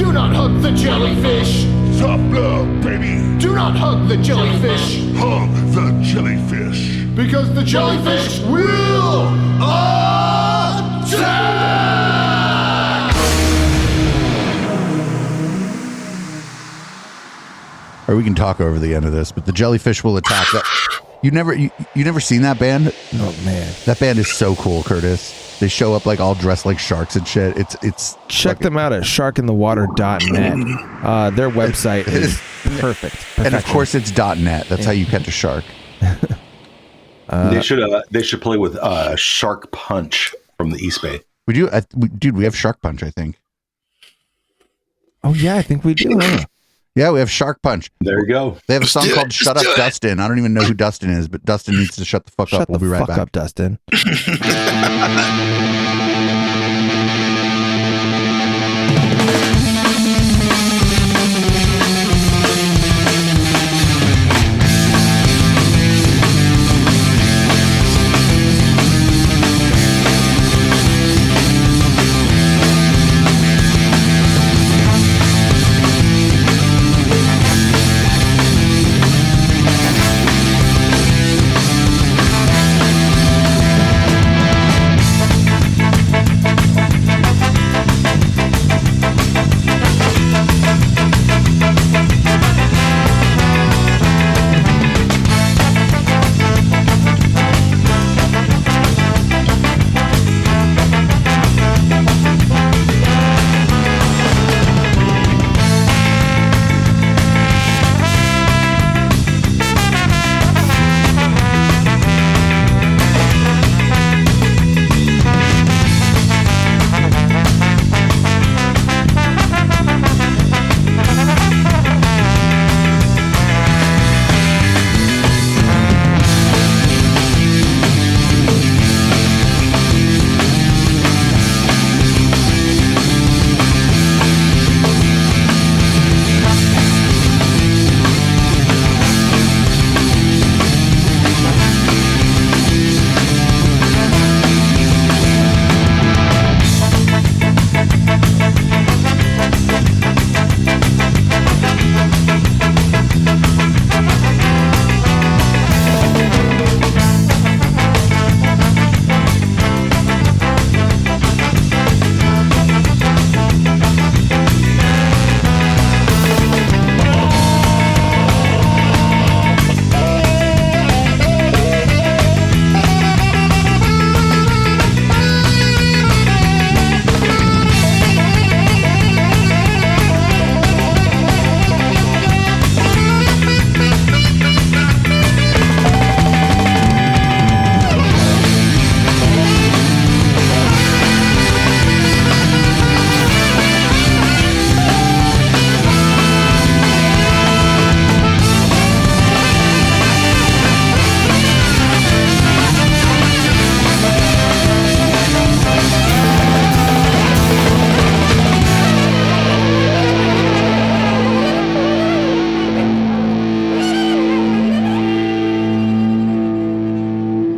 [SPEAKER 11] Do not hug the jellyfish.
[SPEAKER 12] Tough love, baby.
[SPEAKER 11] Do not hug the jellyfish.
[SPEAKER 12] Hug the jellyfish.
[SPEAKER 11] Because the jellyfish will attack!
[SPEAKER 1] Or we can talk over the end of this, but the jellyfish will attack. You never seen that band?
[SPEAKER 5] Oh man,
[SPEAKER 1] that band is so cool, Curtis. They show up like all dressed like sharks and shit. It's
[SPEAKER 5] check them out at sharkinthewater.net. Their website is perfect. Perfection.
[SPEAKER 1] And of course it's .net. That's how you catch a shark.
[SPEAKER 10] They should play with Shark Punch from the East Bay.
[SPEAKER 1] We do, dude. We have Shark Punch, I think.
[SPEAKER 5] Oh yeah, I think we do. Huh?
[SPEAKER 1] Yeah, we have Shark Punch.
[SPEAKER 10] There you go.
[SPEAKER 1] They have a song called "Shut Up, Dustin." I don't even know who Dustin is, but Dustin needs to shut the fuck up. We'll be right back.
[SPEAKER 5] Shut the fuck up, Dustin.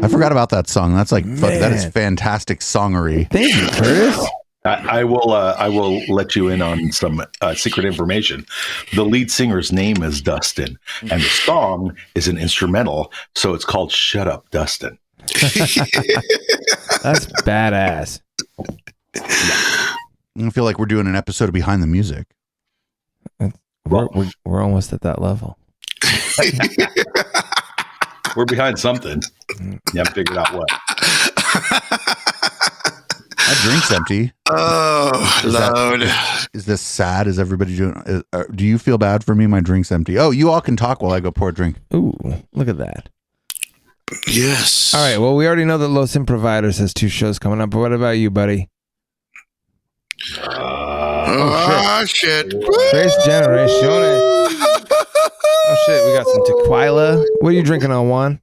[SPEAKER 1] I forgot about that song. That's like that is fantastic songery.
[SPEAKER 5] Thank you, Curtis.
[SPEAKER 10] I will let you in on some secret information. The lead singer's name is Dustin, and the song is an instrumental, so it's called "Shut Up, Dustin."
[SPEAKER 5] That's badass.
[SPEAKER 1] I feel like we're doing an episode of Behind the Music.
[SPEAKER 5] We're almost at that level.
[SPEAKER 10] We're behind something. You haven't figured out what.
[SPEAKER 1] My drink's empty.
[SPEAKER 6] Oh, Lord.
[SPEAKER 1] Is this sad? Is everybody doing? Do you feel bad for me? My drink's empty. Oh, you all can talk while I go pour a drink.
[SPEAKER 5] Ooh, look at that.
[SPEAKER 6] Yes.
[SPEAKER 5] All right. Well, we already know that Los Improviders has 2 shows coming up, but what about you, buddy?
[SPEAKER 6] Shit.
[SPEAKER 5] Tres Generaciones. Oh, shit. We got some tequila. What are you drinking on, Juan?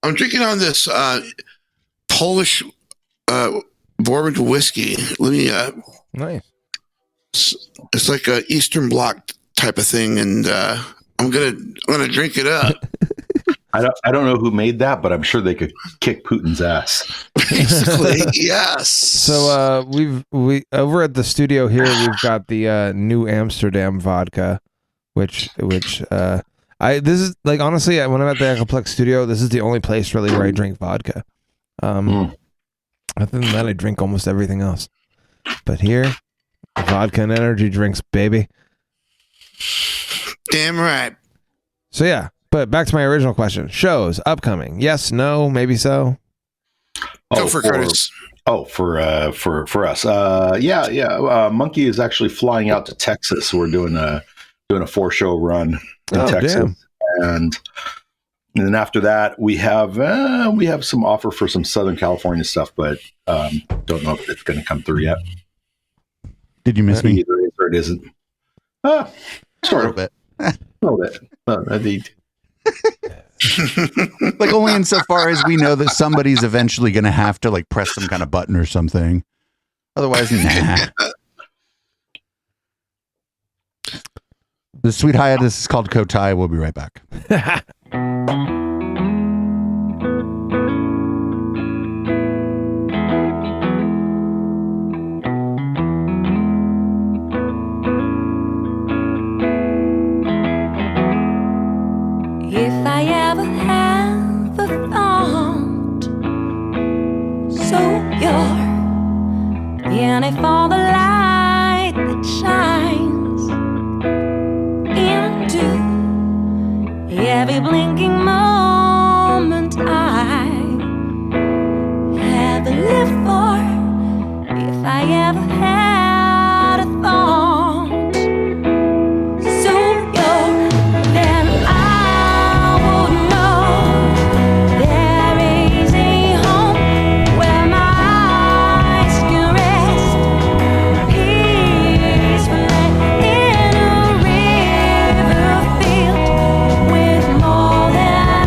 [SPEAKER 6] I'm drinking on this Polish bourbon whiskey. Let me.
[SPEAKER 5] Nice.
[SPEAKER 6] It's like a Eastern Bloc type of thing, and I'm gonna drink it up.
[SPEAKER 10] I don't know who made that, but I'm sure they could kick Putin's ass.
[SPEAKER 6] Basically, yes.
[SPEAKER 5] So we over at the studio here, we've got the New Amsterdam vodka, which this is like, honestly, when I'm at the Echoplex studio, this is the only place really where I drink vodka. Other than that, I drink almost everything else. But here, vodka and energy drinks, baby.
[SPEAKER 6] Damn right.
[SPEAKER 5] So yeah, but back to my original question: shows upcoming? Yes, no, maybe so.
[SPEAKER 6] Go for Curtis.
[SPEAKER 10] For us. Monkey is actually flying out to Texas. We're doing a 4-show run in Texas, damn. And then after that we have some offer for some Southern California stuff, but don't know if it's going to come through yet.
[SPEAKER 1] Did you miss me?
[SPEAKER 10] Either it is or it isn't. Sort of. A little bit. I think.
[SPEAKER 1] Like, only insofar as we know that somebody's eventually going to have to like press some kind of button or something. Otherwise, nah. The Sweet Hiatus is called Kotai. We'll be right back.
[SPEAKER 2] If I ever have a thought so pure, and if all the light that shines into every blinking moment I have lived for, if I ever had a thought so pure, then I would know there is a home where my eyes can rest peacefully in a river filled with more than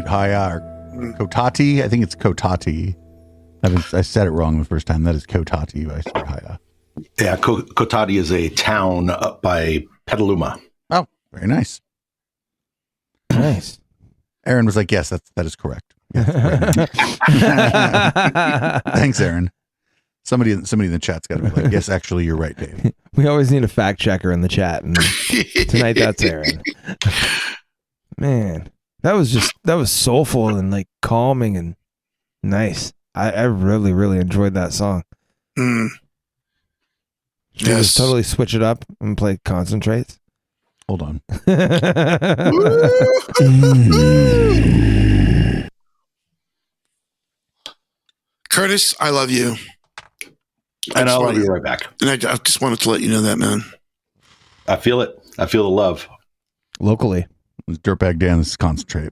[SPEAKER 1] Haya or Kotati. I think it's Kotati. I said it wrong the first time. That is Kotati by Stuart Haya.
[SPEAKER 10] Yeah, Kotati is a town up by Petaluma.
[SPEAKER 1] Oh, very nice.
[SPEAKER 5] Nice.
[SPEAKER 1] Aaron was like, yes, that is correct. Thanks, Aaron. Somebody in the chat's got to be like, yes, actually, you're right, Dave.
[SPEAKER 5] We always need a fact checker in the chat, and tonight that's Aaron. Man, that was soulful and like calming and nice. I really, really enjoyed that song.
[SPEAKER 6] Mm.
[SPEAKER 5] Should we just totally switch it up and play Concentrates?
[SPEAKER 1] Hold on.
[SPEAKER 6] Curtis, I love you.
[SPEAKER 10] And I'll love you right back.
[SPEAKER 6] And I just wanted to let you know that, man.
[SPEAKER 10] I feel it. I feel the love.
[SPEAKER 5] Locally.
[SPEAKER 1] It's Dirtbag Dan. This is Concentrate.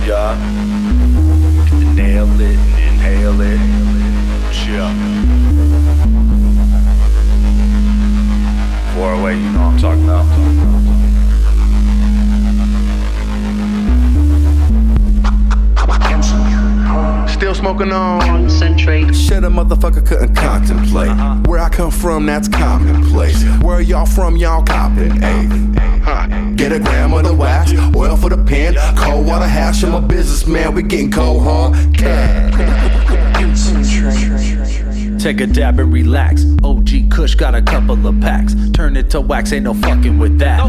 [SPEAKER 9] Yeah. Nail it and inhale it. Yeah. Far away, you know what I'm talking about.
[SPEAKER 11] Still smoking on concentrate. Shit, a motherfucker couldn't contemplate. Where I come from, that's commonplace. Where y'all from, y'all copping, ayy. Get a gram of the wax, oil for the pen, cold water hash. I'm a businessman, we getting cold hard cash.
[SPEAKER 3] Take a dab and relax. OG Kush got a couple of packs. Turn it to wax, ain't no fucking with that.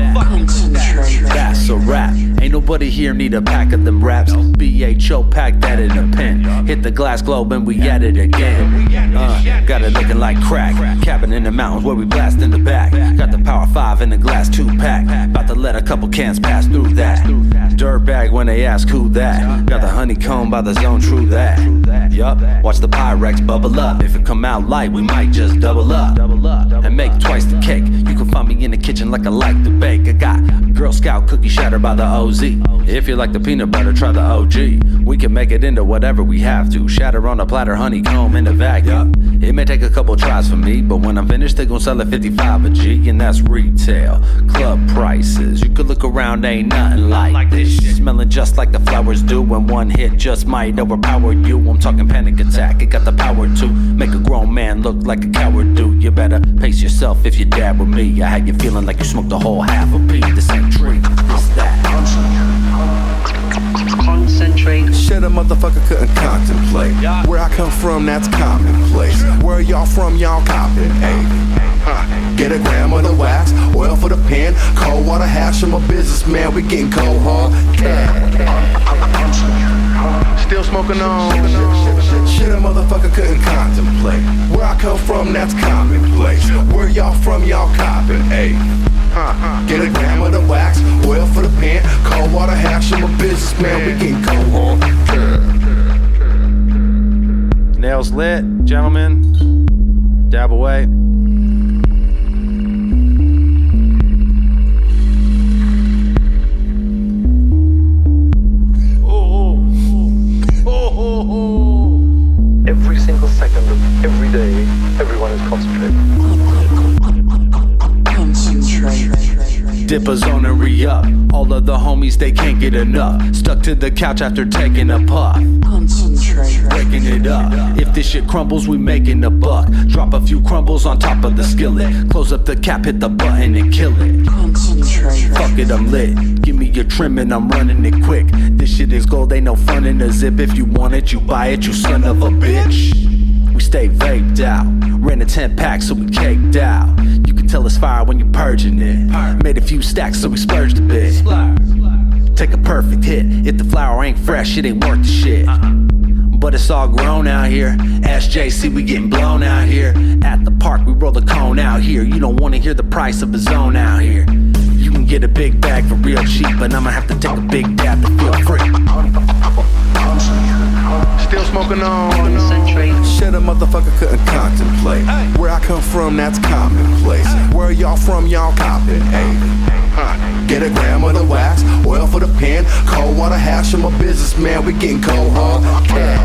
[SPEAKER 3] That's a rap. Ain't nobody here need a pack of them raps. BHO, pack that in a pen. Hit the glass globe and we at it again. Got it looking like crack. Cabin in the mountains where we blast in the back. Got the power 5 in the glass 2-pack. About to let a couple cans pass through that. Dirtbag when they ask who that. Got the honeycomb by the zone, true that. Yup, watch the Pyrex bubble up. If it come out light, we might just double up and make twice the cake. You can find me in the kitchen like I like to bake. I got Girl Scout cookie shatter by the OZ. If you like the peanut butter, try the OG. We can make it into whatever we have to. Shatter on a platter, honeycomb in the vacuum. It may take a couple tries for me, but when I'm finished, they gon' sell at 55 a G, and that's retail. Club prices, you could look around, ain't nothing like this. Smelling just like the flowers do, and one hit just might overpower you. I'm talking panic attack, it got the power to make a grown man look like a coward do. You better pace yourself if you dab with me. I had you feeling like you smoked a whole half a pea. This ain't tree, this that.
[SPEAKER 11] Concentrate. Shit, a motherfucker couldn't contemplate. Where I come from, that's commonplace. Where y'all from, y'all copping, ayy. Get a gram of the wax, oil for the pen, cold water hash. I'm a businessman, we getting cold hard cash. Still smoking on shit, a motherfucker couldn't contemplate. Where I come from, that's commonplace. Where y'all from, y'all copping, ayy. Get a gram of the wax, oil for the pen, cold water hash. I'm a businessman, we getting cold hard.
[SPEAKER 3] Nails lit, gentlemen. Dab away.
[SPEAKER 13] Every single second of every day, everyone is concentrating.
[SPEAKER 3] Dip a zone and re-up. All of the homies, they can't get enough. Stuck to the couch after taking a puff. Breaking it up. If this shit crumbles, we making a buck. Drop a few crumbles on top of the skillet. Close up the cap, hit the button and kill it. Fuck it, I'm lit. Give me your trim and I'm running it quick. This shit is gold, ain't no fun in a zip. If you want it, you buy it, you son of a bitch. We stay vaped out. Ran a 10-pack, so we caked out. You can tell it's fire when you're purging it. Made a few stacks, so we splurged a bit. Take a perfect hit. If the flower ain't fresh, it ain't worth the shit. But it's all grown out here. SJC, we getting blown out here. At the park, we roll the cone out here. You don't wanna hear the price of a zone out here. You can get a big bag for real cheap, but I'ma have to take a big dab to feel free.
[SPEAKER 11] Still smoking on shit, a motherfucker couldn't contemplate. Where I come from, that's commonplace. Where y'all from, y'all copping, ayy. Get a gram of the wax, oil for the pen, cold water hash. I'm a businessman, we getting cold hard cash.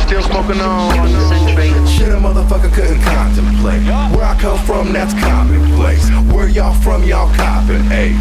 [SPEAKER 11] Still smoking on shit, a motherfucker couldn't contemplate. Where I come from, that's commonplace. Where y'all from, y'all copping, ayy.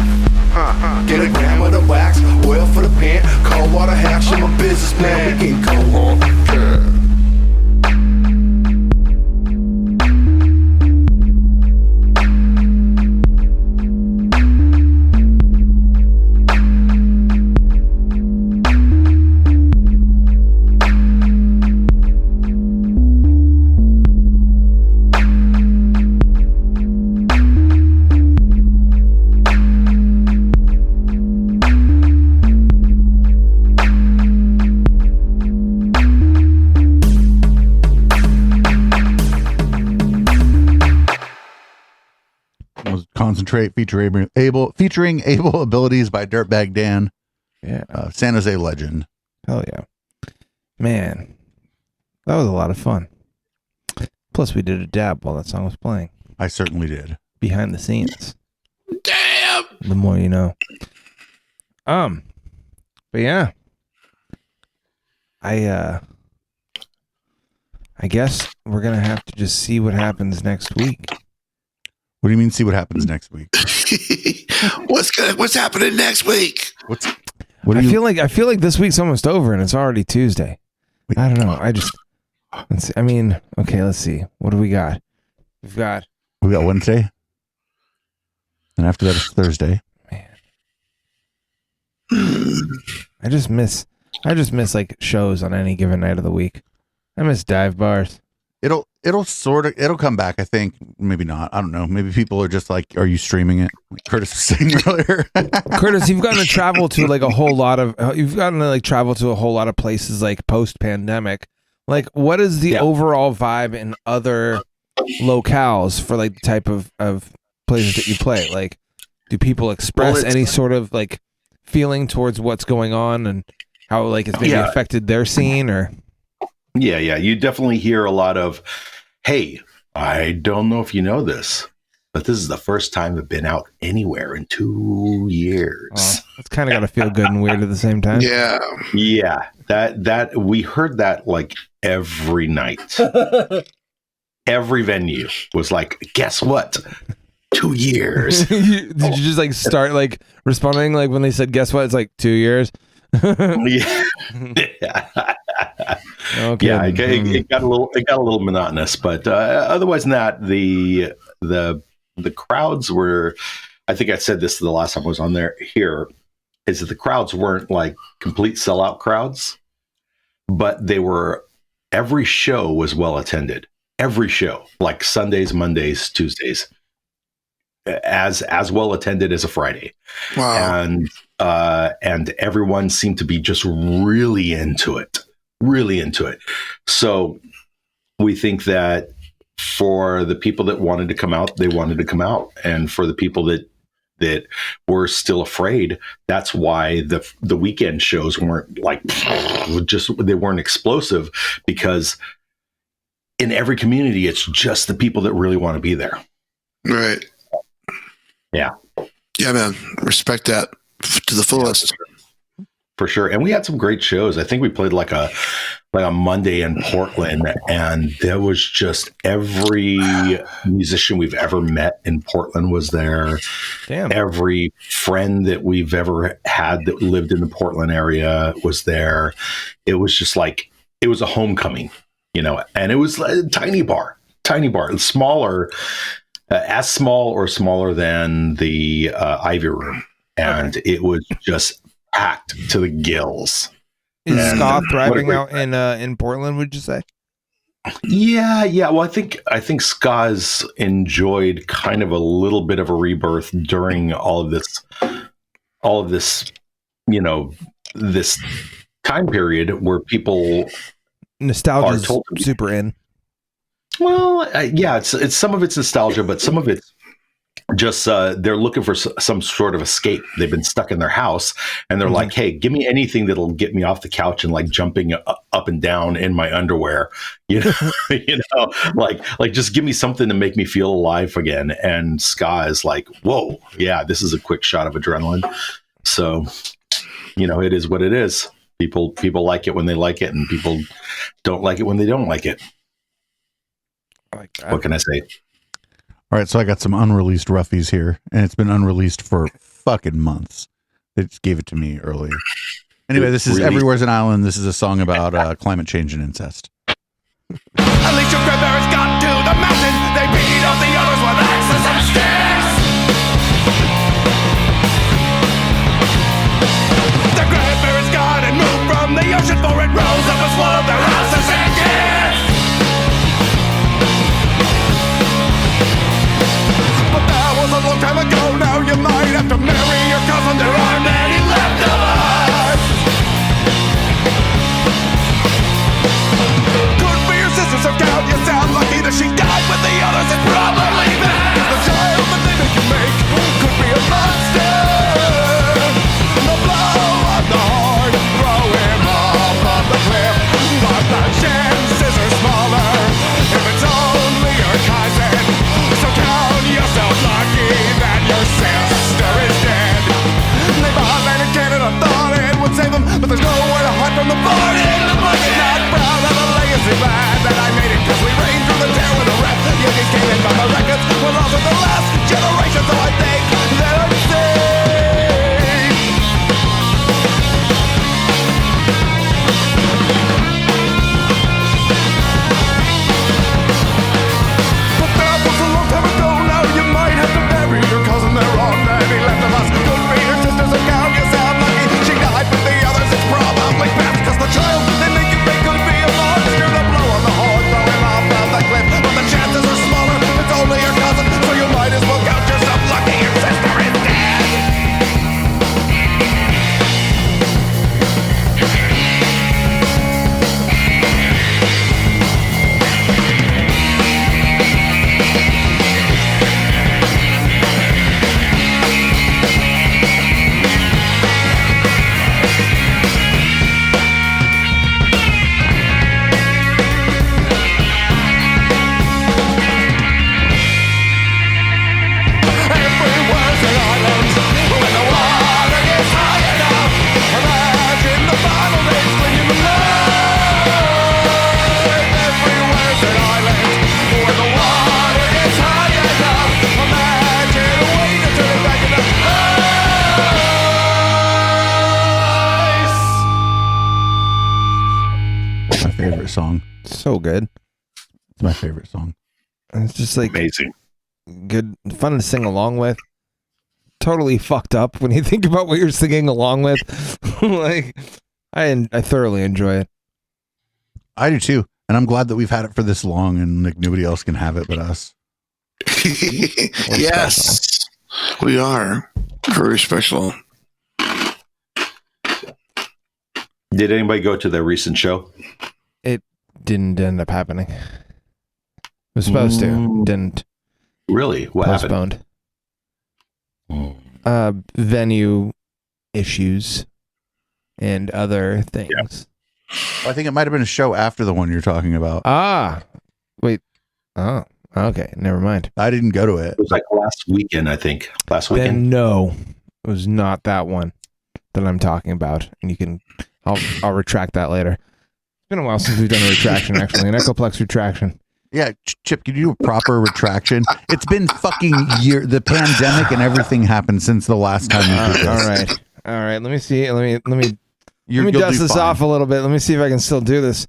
[SPEAKER 1] Concentrate featuring able abilities by Dirtbag Dan.
[SPEAKER 5] Yeah.
[SPEAKER 1] San Jose legend.
[SPEAKER 5] Hell yeah. Man, that was a lot of fun. Plus, we did a dab while that song was playing.
[SPEAKER 1] I certainly did.
[SPEAKER 5] Behind the scenes.
[SPEAKER 6] Damn.
[SPEAKER 5] The more you know. But yeah. I guess we're gonna have to just see what happens next week.
[SPEAKER 1] What do you mean see what happens next week?
[SPEAKER 6] What's happening next week?
[SPEAKER 5] I feel like this week's almost over and it's already Tuesday. I don't know. Let's see. What do we got? We got
[SPEAKER 1] Wednesday. And after that it's Thursday.
[SPEAKER 5] Man. I just miss like shows on any given night of the week. I miss dive bars.
[SPEAKER 1] It'll come back, I think. Maybe not. I don't know. Maybe people are just like, are you streaming it? Like Curtis was saying earlier.
[SPEAKER 5] Curtis, you've gotten to travel to a whole lot of places like post pandemic. Like, what is the overall vibe in other locales for like the type of places that you play? Like, do people express any sort of like feeling towards what's going on and how like it's maybe affected their scene or?
[SPEAKER 10] Yeah. You definitely hear a lot of, hey, I don't know if you know this, but this is the first time I've been out anywhere in 2 years.
[SPEAKER 5] Oh, it's kind of got to feel good and weird at the same time.
[SPEAKER 6] Yeah.
[SPEAKER 10] Yeah. That we heard that like every night. Every venue was like, guess what? 2 years.
[SPEAKER 5] Did you just like start like responding like when they said guess what? It's like 2 years.
[SPEAKER 10] Yeah.
[SPEAKER 5] Okay.
[SPEAKER 10] Yeah, it got a little monotonous, but otherwise than that, the crowds were. I think I said this the last time I was on here, is that the crowds weren't like complete sellout crowds, but they were. Every show was well attended. Every show, like Sundays, Mondays, Tuesdays, as well attended as a Friday.
[SPEAKER 6] Wow.
[SPEAKER 10] And everyone seemed to be just really into it. So we think that for the people that wanted to come out, they wanted to come out. And for the people that were still afraid, that's why the weekend shows weren't like, they weren't explosive, because in every community, it's just the people that really want to be there.
[SPEAKER 6] Right.
[SPEAKER 10] Yeah.
[SPEAKER 6] Yeah, man. Respect that to the fullest.
[SPEAKER 10] For sure. And we had some great shows. I think we played like a Monday in Portland, and there was just every musician we've ever met in Portland was there.
[SPEAKER 5] Damn.
[SPEAKER 10] Every friend that we've ever had that lived in the Portland area was there. It was just like, it was a homecoming, and it was a tiny bar, smaller, as small or smaller than the Ivy Room. And it was just packed to the gills.
[SPEAKER 5] Is ska thriving out in Portland, would you say?
[SPEAKER 10] Yeah. Well, I think ska's enjoyed kind of a little bit of a rebirth during all of this, this time period where people
[SPEAKER 5] nostalgia is super in.
[SPEAKER 10] Well, it's some of it's nostalgia, but some of it's just they're looking for some sort of escape. They've been stuck in their house, and they're like, "Hey, give me anything that'll get me off the couch and like jumping up and down in my underwear." Like just give me something to make me feel alive again. And ska is like, "Whoa, yeah, this is a quick shot of adrenaline." So, it is what it is. People like it when they like it, and people don't like it when they don't like it.
[SPEAKER 5] Like that.
[SPEAKER 10] What can I say?
[SPEAKER 1] All right, so I got some unreleased roughies here, and it's been unreleased for fucking months. They just gave it to me earlier. Anyway, this is Everywhere's an Island. This is a song about climate change and incest.
[SPEAKER 14] At least your grandparents got to the mountain. They beat up the others with axes and sticks. The grandparents got and moved from the ocean, for it rose up and swallowed their houses and kids. But that was a long time ago. Now you might have to marry your cousin. There aren't any left of us. Could be your sister, so count. You sound lucky that she died with the others. It's probably best. The child that they make you make
[SPEAKER 1] song.
[SPEAKER 5] So good.
[SPEAKER 1] It's my favorite song.
[SPEAKER 5] It's just like
[SPEAKER 10] amazing,
[SPEAKER 5] good, fun to sing along with. Totally fucked up when you think about what you're singing along with. Like, I thoroughly enjoy it.
[SPEAKER 1] I do too, and I'm glad that we've had it for this long, and like nobody else can have it but us.
[SPEAKER 6] Yes, we are very special.
[SPEAKER 10] Did anybody go to their recent show?
[SPEAKER 5] It didn't end up happening. It was supposed to. Didn't.
[SPEAKER 10] Really? What
[SPEAKER 5] postponed.
[SPEAKER 10] happened?
[SPEAKER 5] Venue issues and other things.
[SPEAKER 10] Yeah.
[SPEAKER 1] Well, I think it might have been a show after the one you're talking about.
[SPEAKER 5] Wait. Oh, okay. Never mind.
[SPEAKER 1] I didn't go to it.
[SPEAKER 10] It was like last weekend, I think. Last weekend.
[SPEAKER 5] Then no, it was not that one that I'm talking about. And you can, I'll retract that later. It's been a while since we've done a retraction, actually, an Echoplex retraction.
[SPEAKER 1] Yeah, Chip, can you do a proper retraction? It's been fucking year. The pandemic and everything happened since the last time we did this.
[SPEAKER 5] All right. Let me see. Let me dust this off a little bit. Let me see if I can still do this.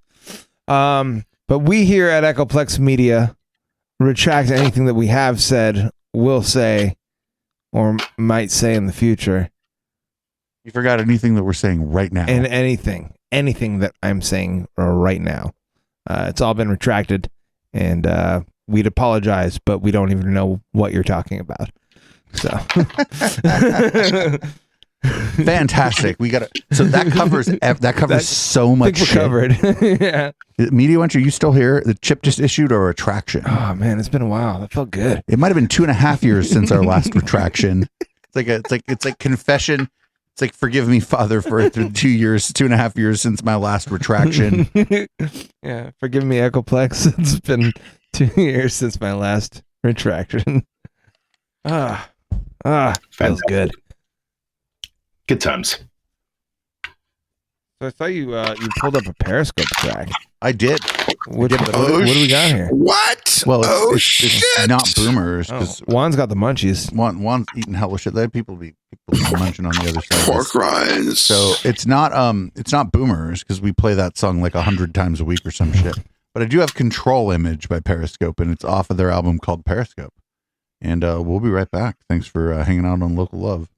[SPEAKER 5] But we here at Echoplex Media retract anything that we have said, will say, or might say in the future.
[SPEAKER 1] You forgot anything that we're saying right now.
[SPEAKER 5] And anything that I'm saying right now. It's all been retracted. And we'd apologize, but we don't even know what you're talking about. So
[SPEAKER 1] fantastic. We got it. So that covers so much shit.
[SPEAKER 5] Covered. Yeah.
[SPEAKER 1] Media Wench, are you still here? The Chip just issued a retraction.
[SPEAKER 5] Oh man, it's been a while. That felt good.
[SPEAKER 1] It might have been 2.5 years since our last retraction. It's like confession. It's like, forgive me, Father, for 2.5 years since my last retraction.
[SPEAKER 5] Yeah, forgive me, Echoplex. It's been 2 years since my last retraction. Feels good.
[SPEAKER 10] Good times.
[SPEAKER 5] So I saw you pulled up a Periscope track.
[SPEAKER 1] I did.
[SPEAKER 5] What do we got here?
[SPEAKER 6] What?
[SPEAKER 1] Well, it's not boomers because
[SPEAKER 5] Juan's got the munchies.
[SPEAKER 1] Juan's eating hella shit. There people be munching on the other side.
[SPEAKER 6] Pork rinds.
[SPEAKER 1] So it's not boomers because we play that song like 100 times a week or some shit. But I do have Control Image by Periscope, and it's off of their album called Periscope. And we'll be right back. Thanks for hanging out on Local Love.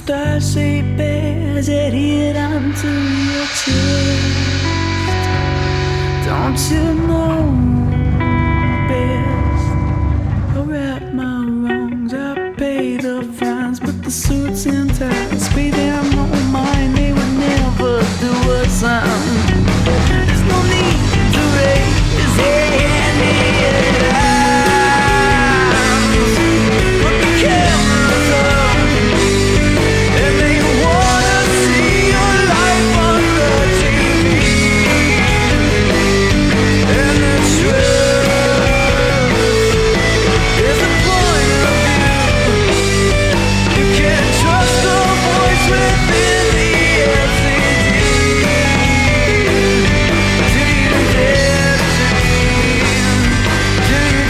[SPEAKER 4] star-shaped bears that hit onto your chest. Don't you know best? I right my wrongs, I pay the fines, but the suits and ties pay them no mind. They would never do us harm. There's no need to raise any alarms. Put the cameras up, and they wanna see your life on the TV. And the truth is the point of view. You can't trust the voice within the LCD. Do you dare dream? Do you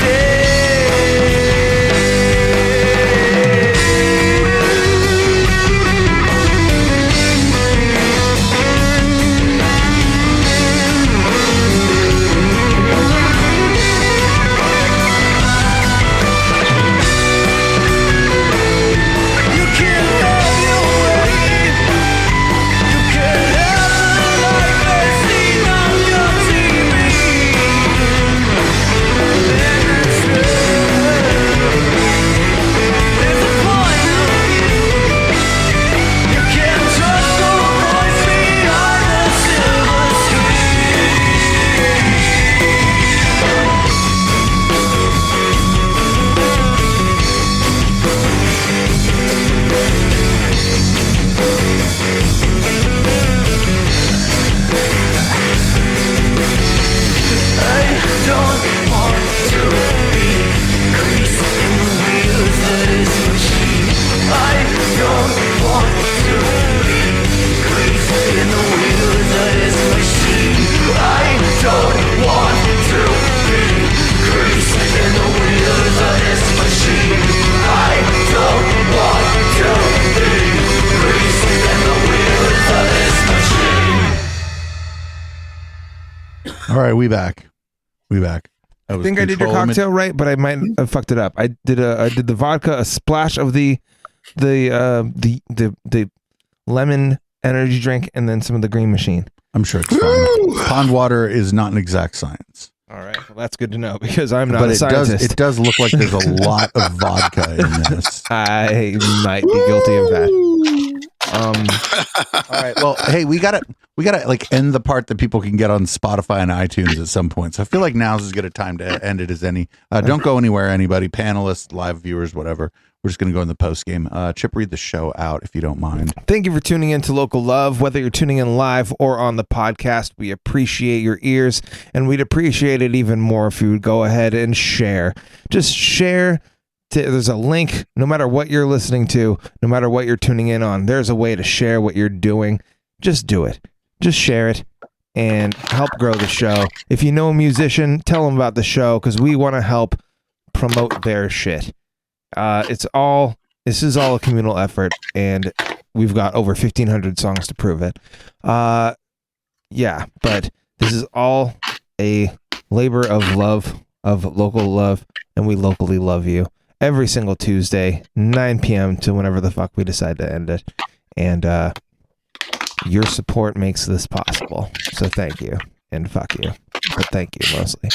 [SPEAKER 4] You can have your way. You can have the life that's seen on your TV. And the truth is the point of view. You can't trust the voice behind the silver screen. I don't want to be grease in the wheels of this machine. I don't want to be grease in the wheels of this machine. I don't want to be grease in the wheels of this machine. I don't want to be grease in the wheels of this machine.
[SPEAKER 1] All right, we back.
[SPEAKER 5] I think I did your cocktail right, but I might have fucked it up. I did the vodka, a splash of the lemon energy drink, and then some of the green machine.
[SPEAKER 1] I'm sure it's fine. Pond water is not an exact science.
[SPEAKER 5] All right, well that's good to know because I'm not
[SPEAKER 1] But
[SPEAKER 5] a
[SPEAKER 1] it
[SPEAKER 5] scientist.
[SPEAKER 1] does look like there's a lot of vodka in this.
[SPEAKER 5] I might be guilty of that.
[SPEAKER 1] All right. Well, hey, we gotta like end the part that people can get on Spotify and iTunes at some point. So I feel like now's as good a time to end it as any. Don't go anywhere, anybody, panelists, live viewers, whatever. We're just gonna go in the post game. Chip, read the show out if you don't mind.
[SPEAKER 5] Thank you for tuning in to Local Love. Whether you're tuning in live or on the podcast, we appreciate your ears, and we'd appreciate it even more if you would go ahead and share. Just share. There's a link. No matter what you're listening to, no matter what you're tuning in on, there's a way to share what you're doing. Just do it. Just share it and help grow the show. If you know a musician, tell them about the show because we want to help promote their shit. This is all a communal effort, and we've got over 1,500 songs to prove it. Yeah, but this is all a labor of love, of local love, and we locally love you. Every single Tuesday, 9 p.m. to whenever the fuck we decide to end it. And your support makes this possible. So thank you. And fuck you. But thank you mostly.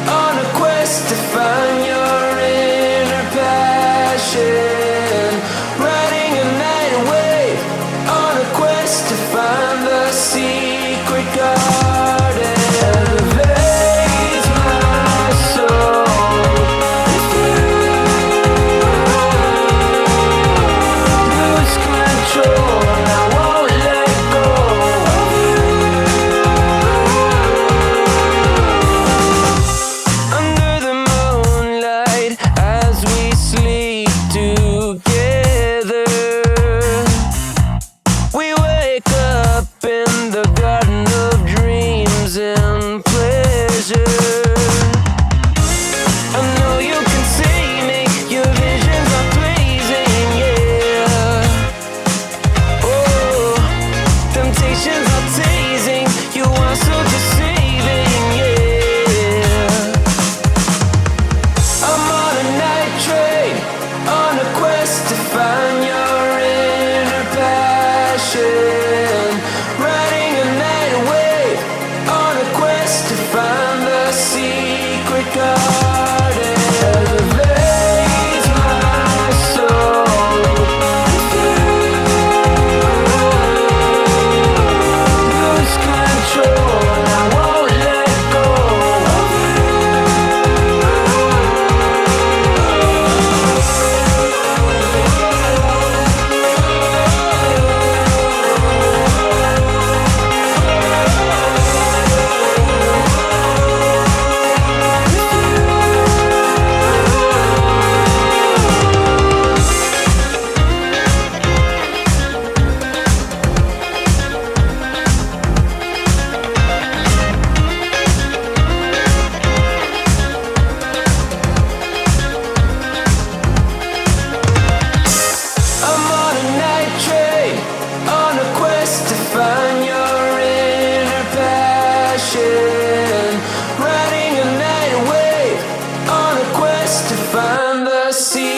[SPEAKER 4] On a quest to find your inner passion, riding a night wave on a quest to find the secret garden. to find the sea.